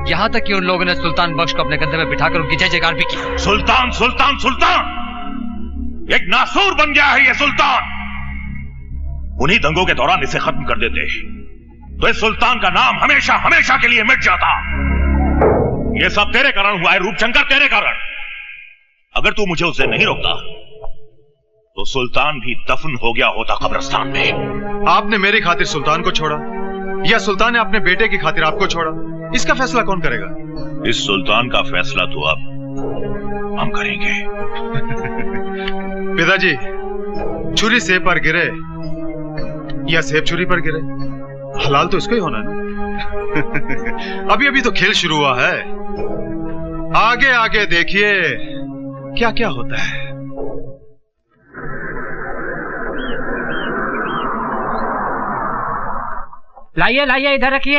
यहाँ तक कि उन लोगों ने सुल्तान बख्श को अपने कंधे में बिठाकर उनकी जय जयकार भी की। सुल्तान सुल्तान सुल्तान एक नासूर बन गया है ये सुल्तान। उन्हीं दंगों के दौरान इसे खत्म कर देते तो इस सुल्तान का नाम हमेशा हमेशा के लिए मिट जाता। ये सब तेरे कारण हुआ है रूपशंकर, तेरे कारण। अगर तू मुझे उससे नहीं रोकता तो सुल्तान भी दफन हो गया होता कब्रिस्तान में। आपने मेरी खातिर सुल्तान को छोड़ा या सुल्तान ने अपने बेटे की खातिर आपको छोड़ा, इसका फैसला कौन करेगा? इस सुल्तान का फैसला तो अब हम करेंगे। पिताजी, छुरी सेब पर गिरे या सेब छुरी पर गिरे, हलाल तो इसको ही होना ना। अभी अभी तो खेल शुरू हुआ है, आगे आगे देखिए क्या क्या होता है। लाइए लाइए, इधर रखिए।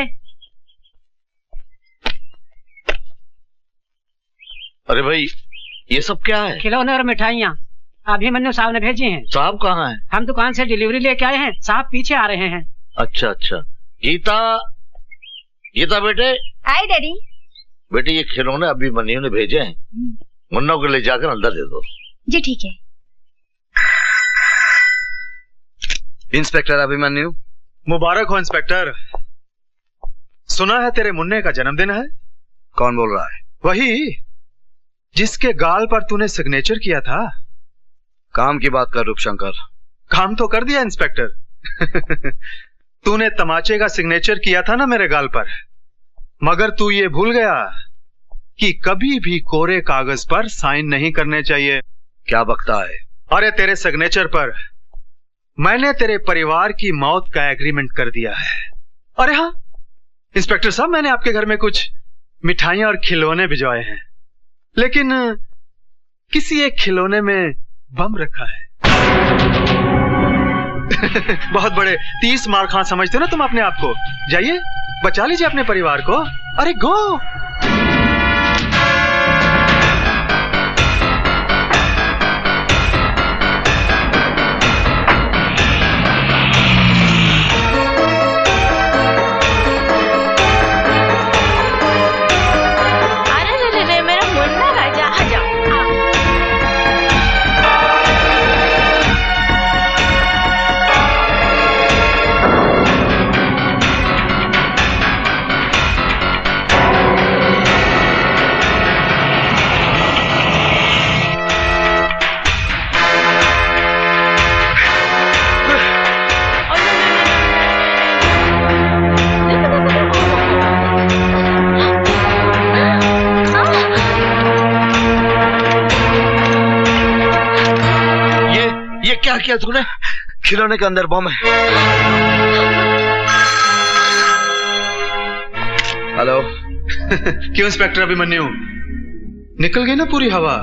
अरे भाई, ये सब क्या है? खिलौने और मिठाइयाँ अभिमन्यु साहब ने भेजी हैं। साहब कहाँ हैं? हम दुकान से डिलीवरी लेके आए हैं, साहब पीछे आ रहे हैं। अच्छा अच्छा। गीता, गीता बेटे। हाय डैडी। बेटे, ये खिलौने अभिमन्यु ने भेजे हैं, मुन्ना को ले जाकर अंदर दे दो। जी ठीक है। इंस्पेक्टर अभिमन्यु। मुबारक हो इंस्पेक्टर। सुना है तेरे मुन्ने का जन्मदिन है। कौन बोल रहा है? वही जिसके गाल पर तूने सिग्नेचर किया था। काम की बात कर रूपशंकर। काम तो कर दिया इंस्पेक्टर। तूने तमाचे का सिग्नेचर किया था ना मेरे गाल पर, मगर तू ये भूल गया कि कभी भी कोरे कागज पर साइन नहीं करने चाहिए। क्या बकता है? अरे तेरे सिग्नेचर पर मैंने तेरे परिवार की मौत का एग्रीमेंट कर दिया है। अरे हाँ इंस्पेक्टर साहब, मैंने आपके घर में कुछ मिठाइयां और खिलौने भिजवाए हैं, लेकिन किसी एक खिलौने में बम रखा है। बहुत बड़े 30 मार खां समझते हो ना तुम अपने आप को। जाइए बचा लीजिए अपने परिवार को। अरे गो। अरे मेरा मुन्ना राजा, आ जाओ। ये क्या किया तूने? खिलौने के अंदर बम है। हेलो। क्यों इंस्पेक्टर अभिमन्यु, निकल गई ना पूरी हवा?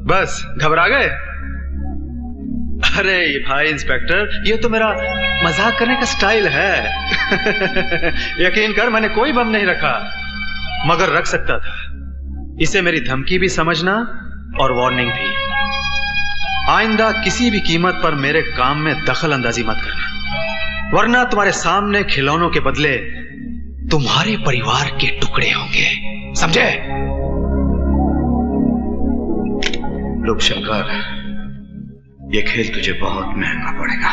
बस घबरा गए? अरे भाई इंस्पेक्टर, ये तो मेरा मजाक करने का स्टाइल है। यकीन कर मैंने कोई बम नहीं रखा, मगर रख सकता था। इसे मेरी धमकी भी समझना और वार्निंग भी। आइंदा किसी भी कीमत पर मेरे काम में दखल अंदाजी मत करना, वरना तुम्हारे सामने खिलौनों के बदले तुम्हारे परिवार के टुकड़े होंगे, समझे? रूपशंकर, ये खेल तुझे बहुत महंगा पड़ेगा।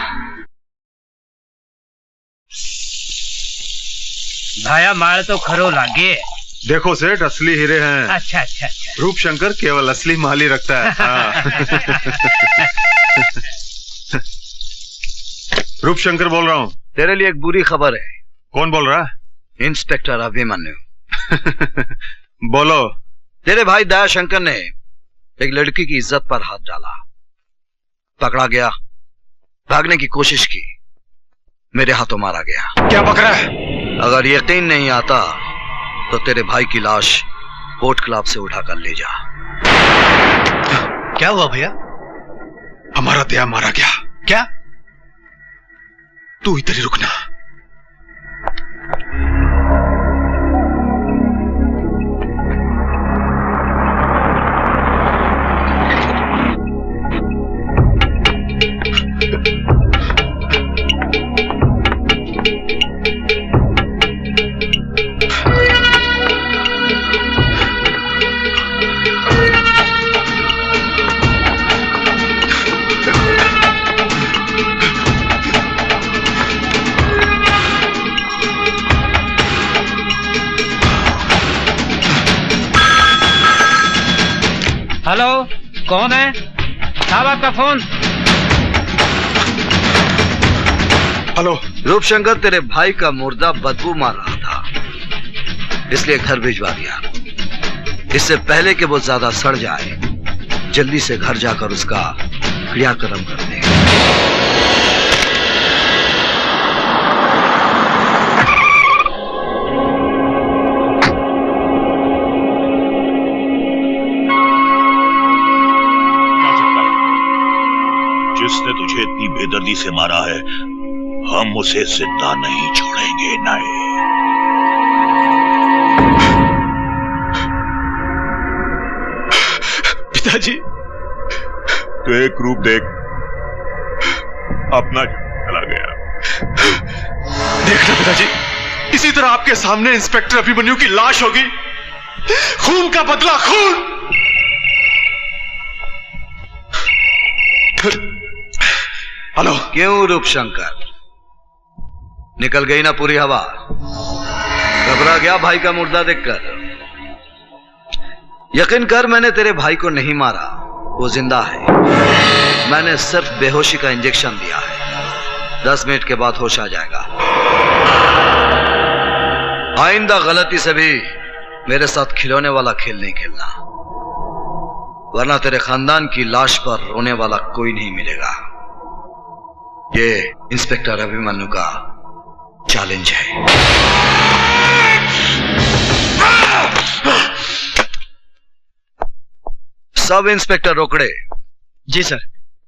भाया माल तो खरो लागे। देखो सेठ, असली हीरे हैं। अच्छा अच्छा अच्छा। रूपशंकर केवल असली माल ही रखता है। हाँ। रूपशंकर बोल रहा हूँ। तेरे लिए एक बुरी खबर है। कौन बोल रहा है? इंस्पेक्टर अभिमन्यु। बोलो। तेरे भाई दयाशंकर ने एक लड़की की इज्जत पर हाथ डाला, पकड़ा गया, भागने की कोशिश की, मेरे हाथों मारा गया। क्या बक रहा है? अगर यकीन नहीं आता तो तेरे भाई की लाश कोर्ट क्लब से उठाकर ले जा। क्या हुआ भैया? हमारा दया मारा गया। क्या? तू इधर ही रुकना। हेलो, कौन है? साहब आपका फोन। हेलो। रूपशंकर, तेरे भाई का मुर्दा बदबू मार रहा था, इसलिए घर भिजवा दिया। इससे पहले कि वो ज्यादा सड़ जाए, जल्दी से घर जाकर उसका क्रियाक्रम कर दे। जिसने तुझे इतनी बेदर्दी से मारा है, हम उसे जिंदा नहीं छोड़ेंगे। नहीं। पिताजी, तो एक रूप देख, अपना चला गया। देखना पिताजी, इसी तरह आपके सामने इंस्पेक्टर अभिमन्यु की लाश होगी। खून का बदला खून। हेलो। क्यों रूपशंकर, निकल गई ना पूरी हवा? घबरा गया भाई का मुर्दा देखकर? यकीन कर, मैंने तेरे भाई को नहीं मारा, वो जिंदा है। मैंने सिर्फ बेहोशी का इंजेक्शन दिया है। 10 मिनट के बाद होश आ जाएगा। आइंदा गलती से भी मेरे साथ खिलौने वाला खेल नहीं खेलना, वरना तेरे खानदान की लाश पर रोने वाला कोई नहीं मिलेगा। ये इंस्पेक्टर अभिमन्यु का चैलेंज है। सब इंस्पेक्टर रोकड़े। जी सर।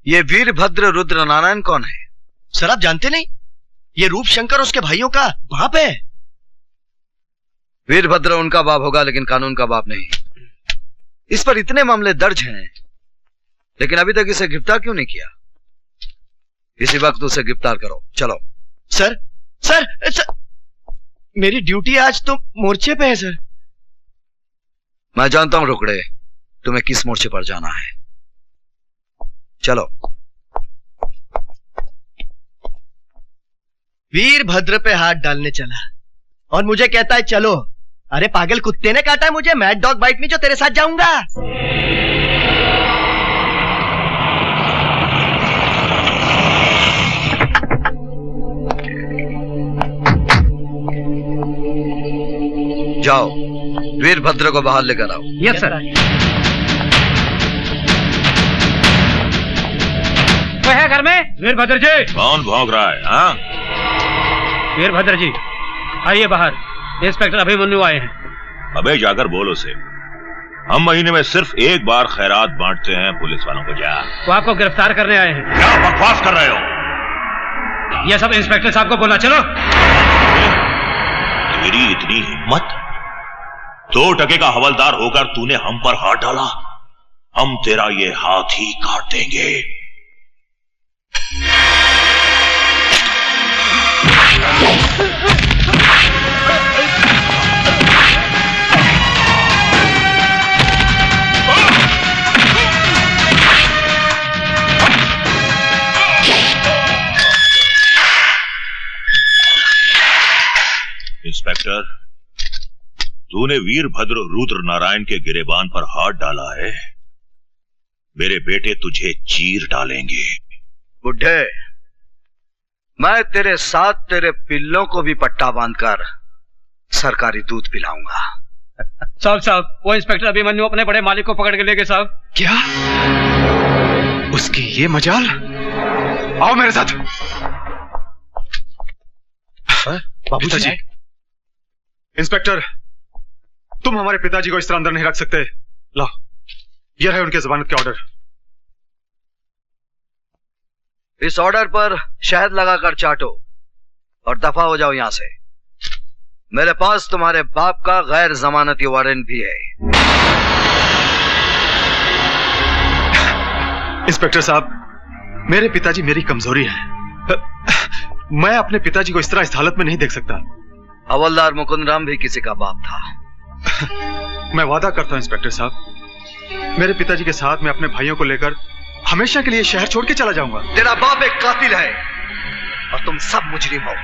ये वीरभद्र रुद्र नारायण कौन है? सर आप जानते नहीं? ये रूप शंकर उसके भाइयों का बाप है। वीरभद्र उनका बाप होगा, लेकिन कानून का बाप नहीं। इस पर इतने मामले दर्ज हैं, लेकिन अभी तक इसे गिरफ्तार क्यों नहीं किया? इसी वक्त उसे गिरफ्तार करो। चलो। सर सर, सर मेरी ड्यूटी आज तो मोर्चे पे है सर। मैं जानता हूं रोकड़े, तुम्हें किस मोर्चे पर जाना है। चलो। वीरभद्र पे हाथ डालने चला और मुझे कहता है चलो। अरे पागल कुत्ते ने काटा है मुझे, मैड डॉग बाइट में, जो तेरे साथ जाऊंगा। जाओ, वीरभद्र को बाहर लेकर आओ। Yes sir. कोई है घर में? वीरभद्र जी। कौन भौंक रहा है? हाँ, वीरभद्र जी आइए बाहर, इंस्पेक्टर अभिमन्यु आए हैं। अबे जाकर बोल उसे, हम महीने में सिर्फ एक बार खैरात बांटते हैं पुलिस वालों को। जा। वो आपको गिरफ्तार करने आए हैं। क्या बकवास कर रहे हो? ये सब इंस्पेक्टर साहब को बोला। चलो। तेरी इतनी हिम्मत? 2 टके का हवलदार होकर तूने हम पर हाथ डाला? हम तेरा ये हाथ ही काट देंगे। इंस्पेक्टर, तूने वीरभद्र रुद्र नारायण के गिरेबान पर हाथ डाला है। मेरे बेटे तुझे चीर डालेंगे। बुढ़े, मैं तेरे साथ तेरे पिल्लों को भी पट्टा बांधकर सरकारी दूध पिलाऊंगा। साहब, वो इंस्पेक्टर अभिमन्यु अपने बड़े मालिक को पकड़ के ले गए साहब। क्या? उसकी ये मजाल? आओ मेरे साथ। पिताजी। इंस्पेक्टर, तुम हमारे पिताजी को इस तरह अंदर नहीं रख सकते। लो, ये रहे उनके जमानत के ऑर्डर। इस ऑर्डर पर शहद लगाकर चाटो और दफा हो जाओ यहां से। मेरे पास तुम्हारे बाप का गैर जमानती वारंट भी है। इंस्पेक्टर साहब, मेरे पिताजी मेरी कमजोरी है। मैं अपने पिताजी को इस तरह इस हालत में नहीं देख सकता। हवलदार मुकुंद राम भी किसी का बाप था। मैं वादा करता हूं इंस्पेक्टर साहब, मेरे पिताजी के साथ मैं अपने भाइयों को लेकर हमेशा के लिए शहर छोड़ के चला जाऊंगा। तेरा बाप एक कातिल है और तुम सब मुजरिम हो।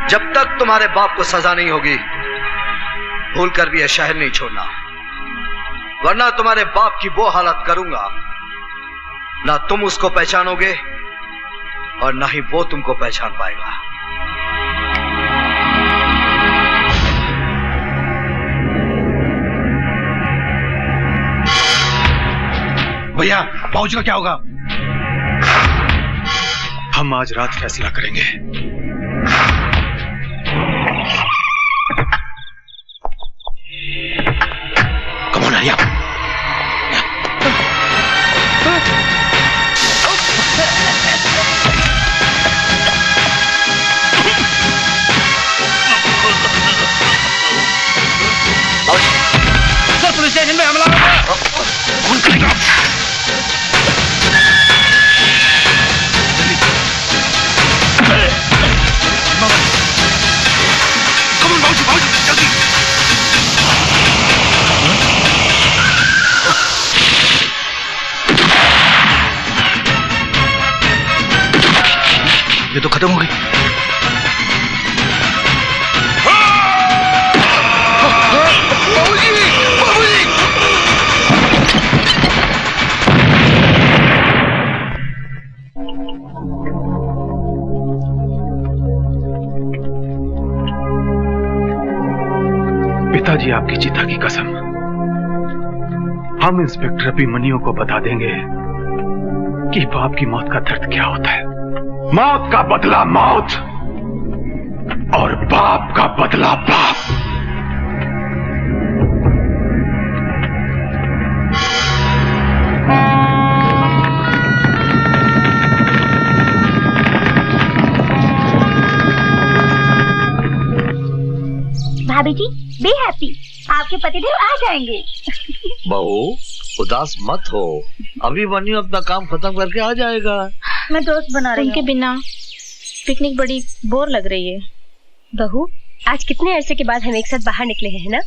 जब तक तुम्हारे बाप को सजा नहीं होगी, भूल कर भी यह शहर नहीं छोड़ना, वरना तुम्हारे बाप की वो हालत करूंगा, ना तुम उसको पहचानोगे और ना ही वो तुमको पहचान पाएगा। भैया, बाबूजी का क्या होगा? हम आज रात फैसला करेंगे। Come on Arya. Sir, police station में हमला हो गया। कौन करेगा? ये तो खत्म हो गई। पिताजी, आपकी चिता की कसम, हम इंस्पेक्टर अभिमन्यु को बता देंगे कि बाप की मौत का दर्द क्या होता है। मौत का बदला मौत और बाप का बदला बाप। भाभी जी बी हैप्पी, आपके पतिदेव आ जाएंगे। बहू उदास मत हो, अभिमन्यु अपना काम खत्म करके आ जाएगा। मैं दोस्त बना रही हूँ। उनके बिना पिकनिक बड़ी बोर लग रही है। बहू, आज कितने अरसे के बाद हम एक साथ बाहर निकले हैं ना?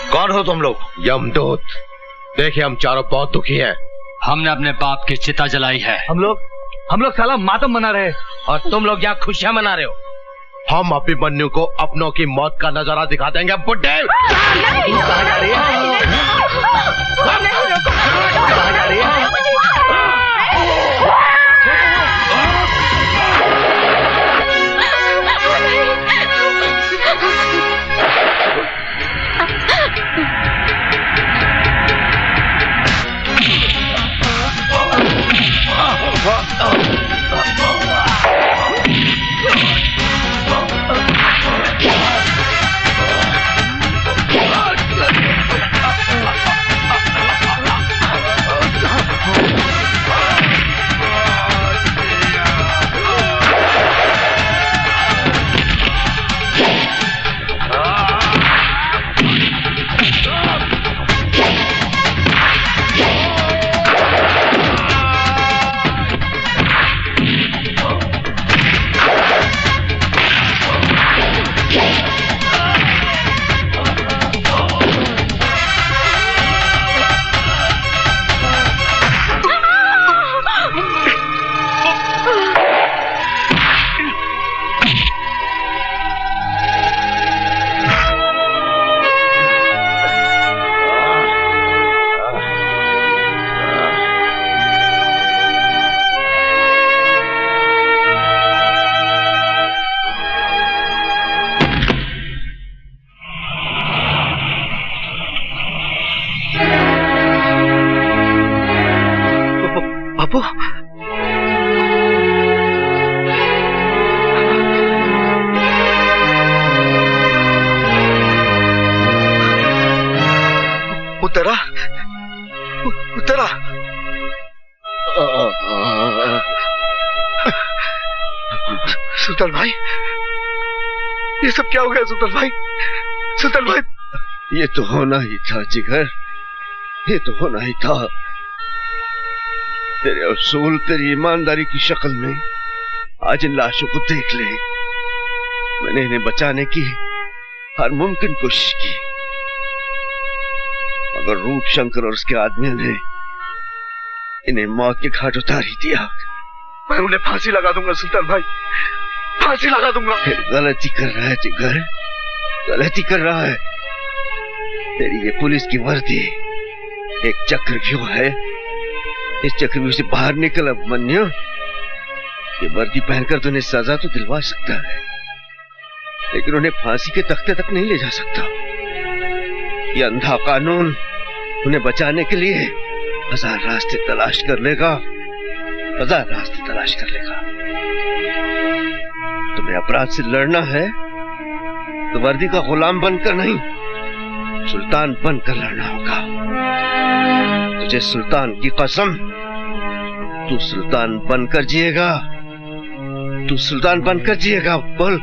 कौन हो तुम लोग? यमदूत। देखिए हम चारों बहुत दुखी हैं। हमने अपने बाप की चिता जलाई है। हम लोग साला मातम मना रहे हैं और तुम लोग यहाँ खुशियां मना रहे हो। हम अभिमन्यु को अपनों की मौत का नजारा दिखा देंगे। बुड्ढे कहाँ जा रही है? कहाँ जा रही है? बापू, उतरा उतरा। सुल्तान भाई, ये सब क्या हो गया? सुल्तान भाई, सुल्तान भाई। ये तो होना ही था जिगर, ये तो होना ही था। तेरे असूल, तेरी ईमानदारी की शक्ल में आज इन लाशों को देख ले। मैंने इन्हें बचाने की हर मुमकिन कोशिश की, मगर रूप शंकर और उसके आदमियों ने इन्हें मौत के घाट उतार ही दिया। मैं उन्हें फांसी लगा दूंगा सुल्तान भाई, फांसी लगा दूंगा। फिर गलती कर रहा है जिगर, गलती कर रहा है। तेरी ये पुलिस की वर्दी एक चक्रव्यूह है। इस चक्रव्यूह से बाहर निकल अभिमन्यु। ये वर्दी पहनकर तो उन्हें सजा तो दिलवा सकता है, लेकिन उन्हें फांसी के तख्ते तक नहीं ले जा सकता। ये अंधा कानून उन्हें बचाने के लिए हजार रास्ते तलाश कर लेगा, हजार रास्ते तलाश कर लेगा। तुम्हें अपराध से लड़ना है तो वर्दी का गुलाम बनकर नहीं, सुल्तान बनकर लड़ना होगा। तुझे सुल्तान की कसम, तू सुल्तान बनकर जिएगा, तू सुल्तान बनकर जिएगा। बोल,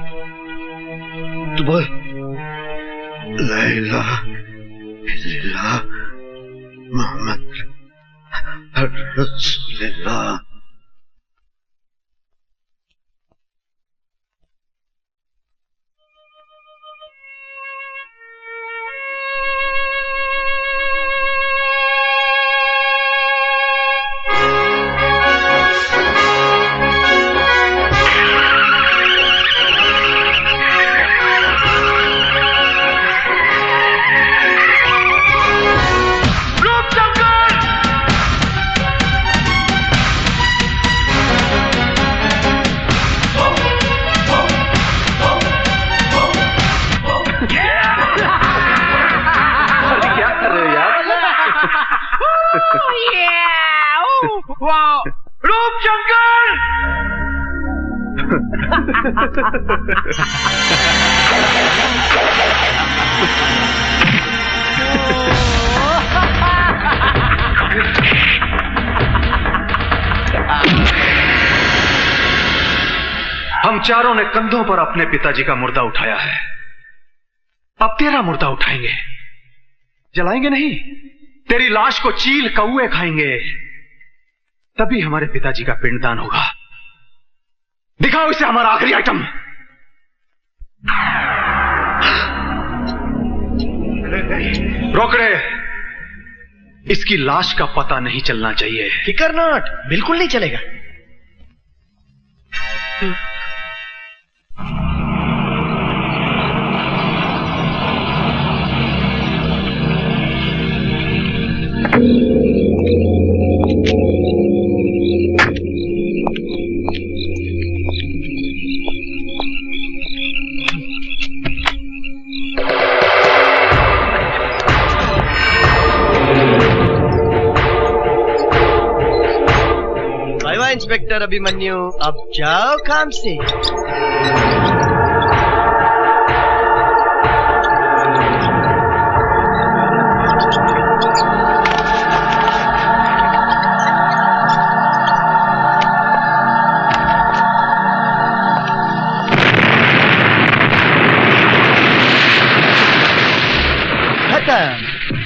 तू बोल। ला इलाहा इल्लल्लाह मोहम्मद रसूलुल्लाह। हम चारों ने कंधों पर अपने पिताजी का मुर्दा उठाया है, अब तेरा मुर्दा उठाएंगे। जलाएंगे नहीं, तेरी लाश को चील कौए खाएंगे, तभी हमारे पिताजी का पिंडदान होगा। दिखाओ इसे हमारा आखिरी आइटम। रोकड़े, इसकी लाश का पता नहीं चलना चाहिए। फिकर नॉट, बिल्कुल नहीं चलेगा। बाय बाय इंस्पेक्टर अभिमन्यु, अब जाओ काम से।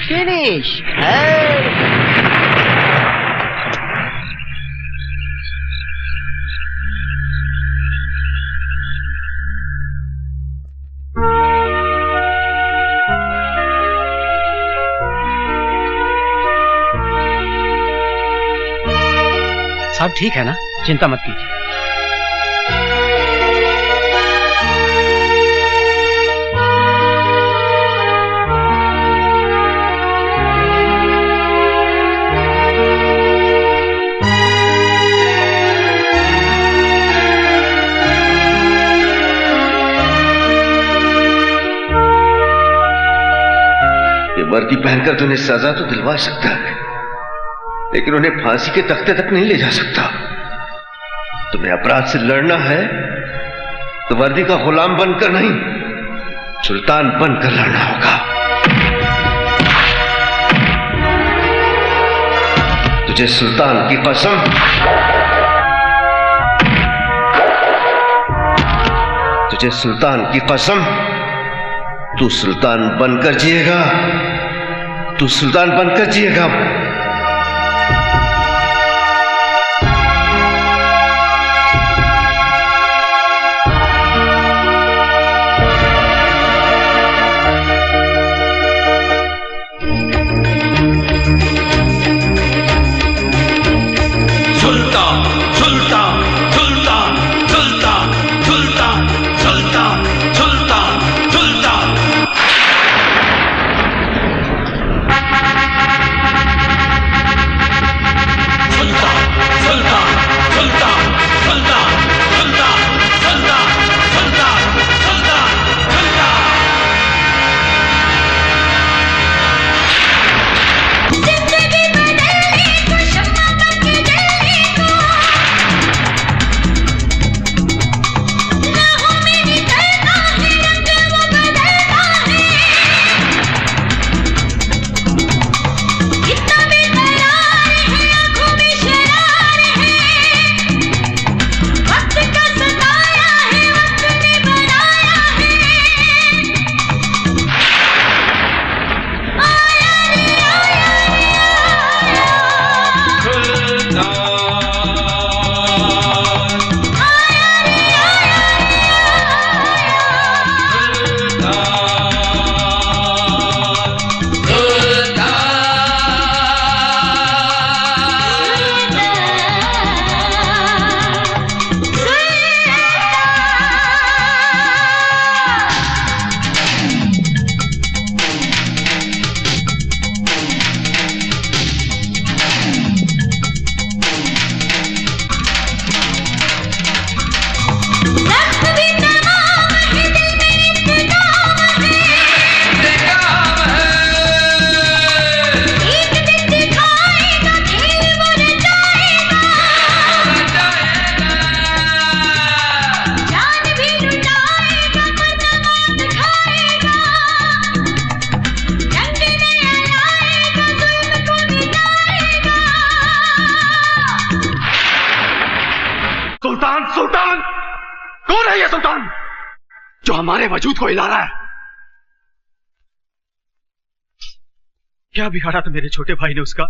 फिनिश। सब ठीक है ना, चिंता मत कीजिए। वर्दी पहनकर तुम्हें सजा तो दिलवा सकता है, लेकिन उन्हें फांसी के तख्ते तक नहीं ले जा सकता। तुम्हें अपराध से लड़ना है तो वर्दी का गुलाम बनकर नहीं, सुल्तान बनकर लड़ना होगा। तुझे सुल्तान की कसम, तुझे सुल्तान की कसम, तू सुल्तान बनकर जिएगा, तू सुल्तान बनकर जिएगा। सुल्तान सुल्तान सुल्तान सुल्तान सुल्तान सुल्तान सुल्तान सुल्तान। कौन है ये सुल्तान जो हमारे वजूद को हिला रहा है? क्या बिगाड़ा था मेरे छोटे भाई ने उसका?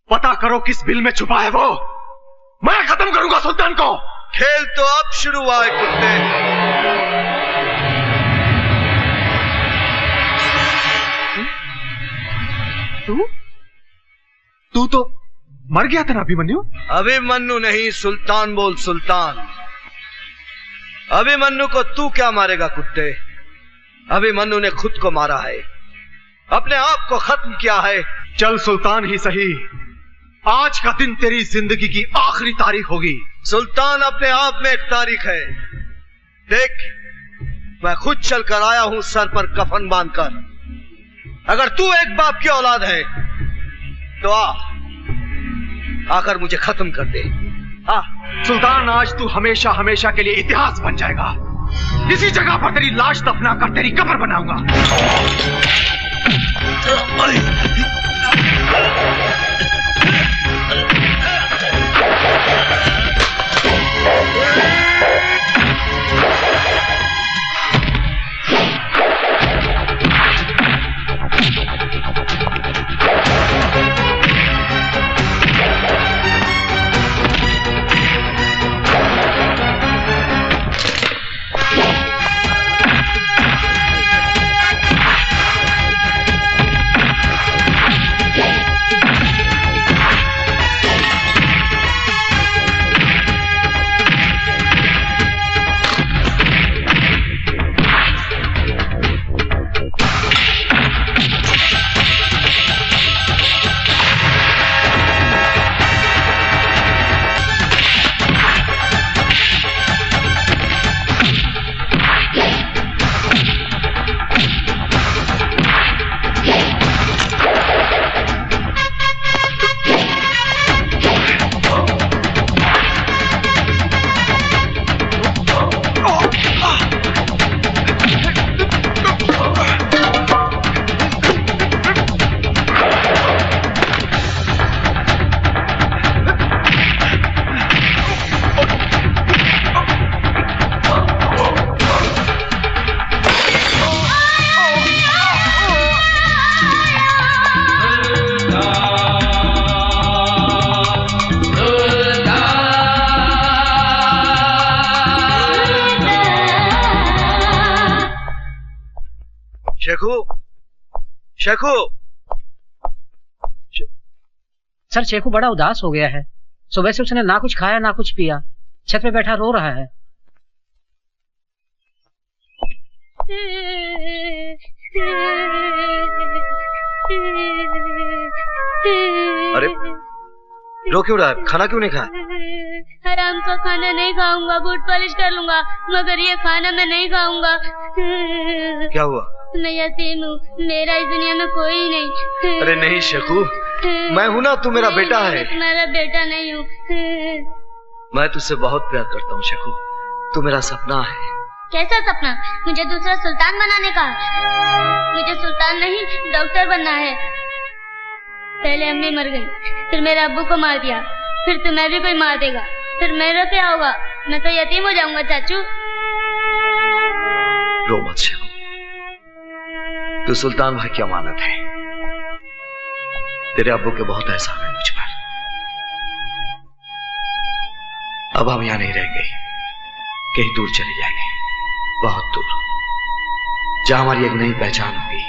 पता करो किस बिल में छुपा है वो। मैं खत्म करूंगा सुल्तान को। खेल तो अब शुरू हुआ है कुत्ते। तू तो मर गया था ना अभिमन्यु? अभिमन्यु नहीं, सुल्तान बोल, सुल्तान। अभिमन्यु को तू क्या मारेगा कुत्ते? अभिमन्यु ने खुद को मारा है, अपने आप को खत्म किया है। चल सुल्तान ही सही, आज का दिन तेरी जिंदगी की आखिरी तारीख होगी। सुल्तान अपने आप में एक तारीख है। देख, मैं खुद चलकर आया हूं सर पर कफन बांधकर। अगर तू एक बाप की औलाद है तो आकर मुझे खत्म कर दे। सुल्तान, आज तू हमेशा हमेशा के लिए इतिहास बन जाएगा। इसी जगह पर तेरी लाश दफना कर तेरी कब्र बनाऊंगा। शेखू, सर शेखू बड़ा उदास हो गया है। सुबह से उसने ना कुछ खाया ना कुछ पिया, छत पे बैठा रो रहा है। अरे रो क्यों रहा है? खाना क्यों नहीं खाया? हराम का खाना नहीं खाऊंगा, बूट पॉलिश कर लूंगा, मगर ये खाना मैं नहीं खाऊंगा। क्या हुआ? मैं यतीम हूँ, मेरा इस दुनिया में कोई नहीं। अरे नहीं शेखू, मैं हूँ ना, तू मेरा बेटा है। मेरा बेटा नहीं हूँ। मैं तुझसे बहुत प्यार करता हूँ शेखू, तू मेरा सपना है। कैसा सपना? मुझे दूसरा सुल्तान बनाने का। मुझे सुल्तान नहीं, डॉक्टर बनना है। पहले अम्मी मर गई, फिर मेरे अब्बू को मार दिया, फिर तुम्हें भी कोई मार देगा, फिर मेरा क्या होगा? मैं तो यतीम हो जाऊंगा चाचू। रो मत शेखू, तू सुल्तान भाई की अमानत है। तेरे अब्बू के बहुत एहसान है मुझ पर। अब हम यहाँ नहीं रहेंगे, कहीं दूर चले जाएंगे, बहुत दूर, जहां हमारी एक नई पहचान होगी।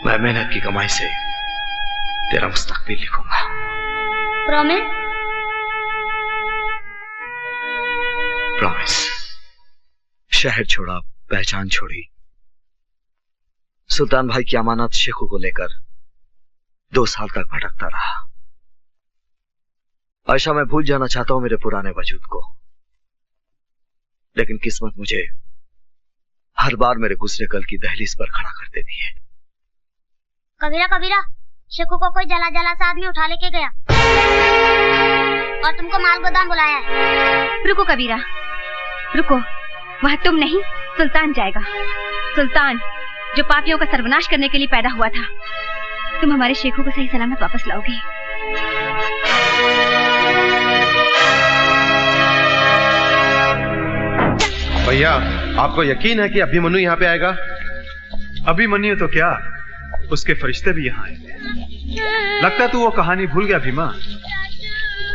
मैं मेहनत की कमाई से तेरा मुस्तकबिल लिखूंगा। प्रॉमिस? प्रॉमिस। शहर छोड़ा, पहचान छोड़ी, सुल्तान भाई की अमानत शेखू को लेकर 2 साल तक भटकता रहा। आयशा, मैं भूल जाना चाहता हूं मेरे पुराने वजूद को, लेकिन किस्मत मुझे हर बार मेरे गुजरे कल की दहलीज पर खड़ा कर देती है। कबीरा कबीरा, शेखू को कोई जला जला सा आदमी उठा लेके गया और तुमको माल गोदाम बुलाया है। रुको कबीरा, रुको, वह तुम नहीं, सुल्तान जाएगा। सुल्तान जो पापियों का सर्वनाश करने के लिए पैदा हुआ था। तुम हमारे शेखू को सही सलामत वापस लाओगे। भैया, आपको यकीन है कि अभिमन्यु यहाँ पे आएगा? अभिमन्यु तो क्या, उसके फरिश्ते भी यहाँ आएंगे। लगता तू वो कहानी भूल गया भीमा,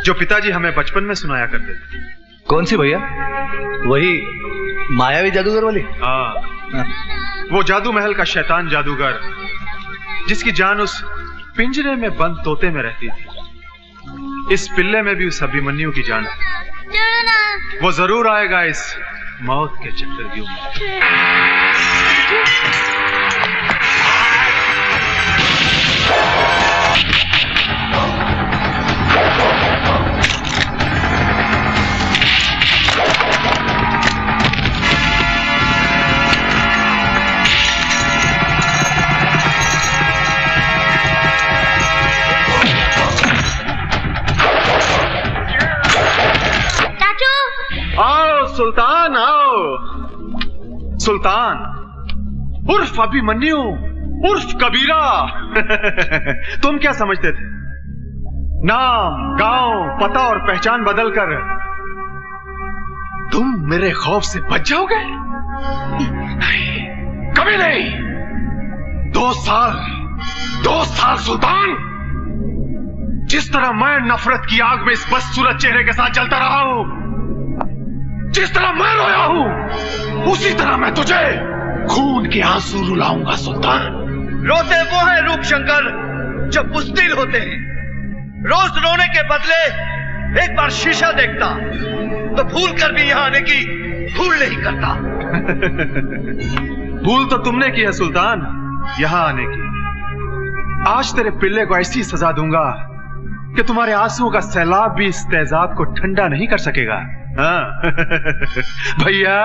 जो पिताजी हमें बचपन में सुनाया करते थे। कौन सी भैया? वही मायावी जादूगर वाली? हाँ, वो जादू महल का शैतान जादूगर, जिसकी जान उस पिंजरे में बंद तोते में रहती थी। इस पिल्ले में भी उस अभिमन्यु की जान है। वो जरूर आएगा इस मौत के चक्रव्यूह में। आओ सुल्तान, आओ। सुल्तान उर्फ अभिमन्यु उर्फ कबीरा। तुम क्या समझते थे? नाम, गांव, पता और पहचान बदलकर तुम मेरे खौफ से बच जाओगे? नहीं, कभी नहीं। 2 साल सुल्तान, जिस तरह मैं नफरत की आग में इस बदसूरत चेहरे के साथ जलता रहा हूं, जिस तरह मैं रोया हूं, उसी तरह मैं तुझे खून के आंसू रुलाऊंगा सुल्तान। रोते वो हैं रूपशंकर जो बुज़दिल होते हैं। रोज रोने के बदले एक बार शीशा देखता तो भूल कर भी यहां आने की भूल नहीं करता। भूल तो तुमने की है सुल्तान, यहां आने की। आज तेरे पिल्ले को ऐसी सजा दूंगा कि तुम्हारे आंसुओं का सैलाब भी इस तेजाब को ठंडा नहीं कर सकेगा। हाँ भैया।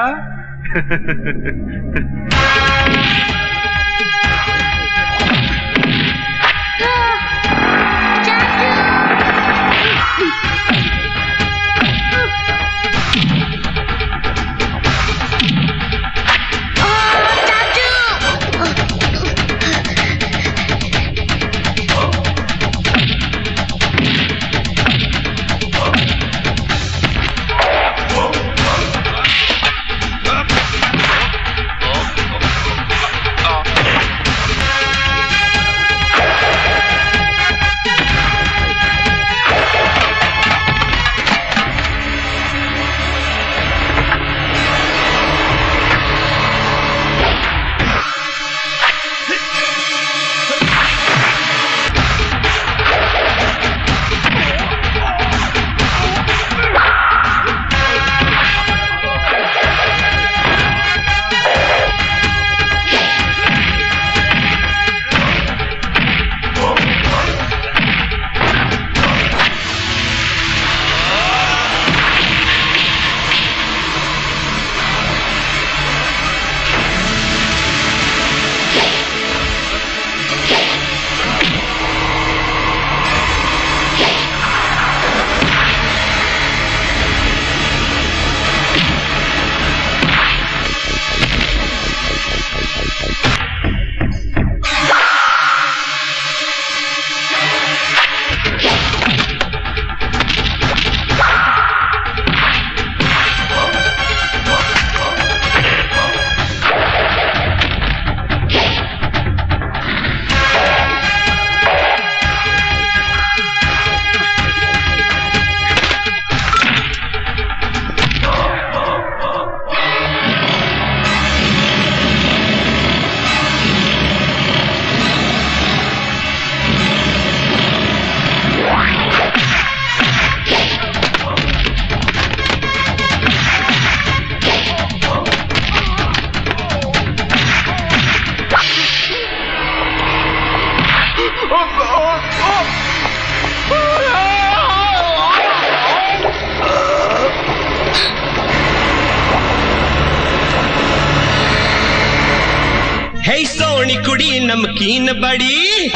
सोनी कुड़ी नमकीन बड़ी,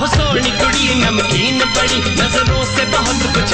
सोनी कुड़ी नमकीन बड़ी, नजरों से बहुत कुछ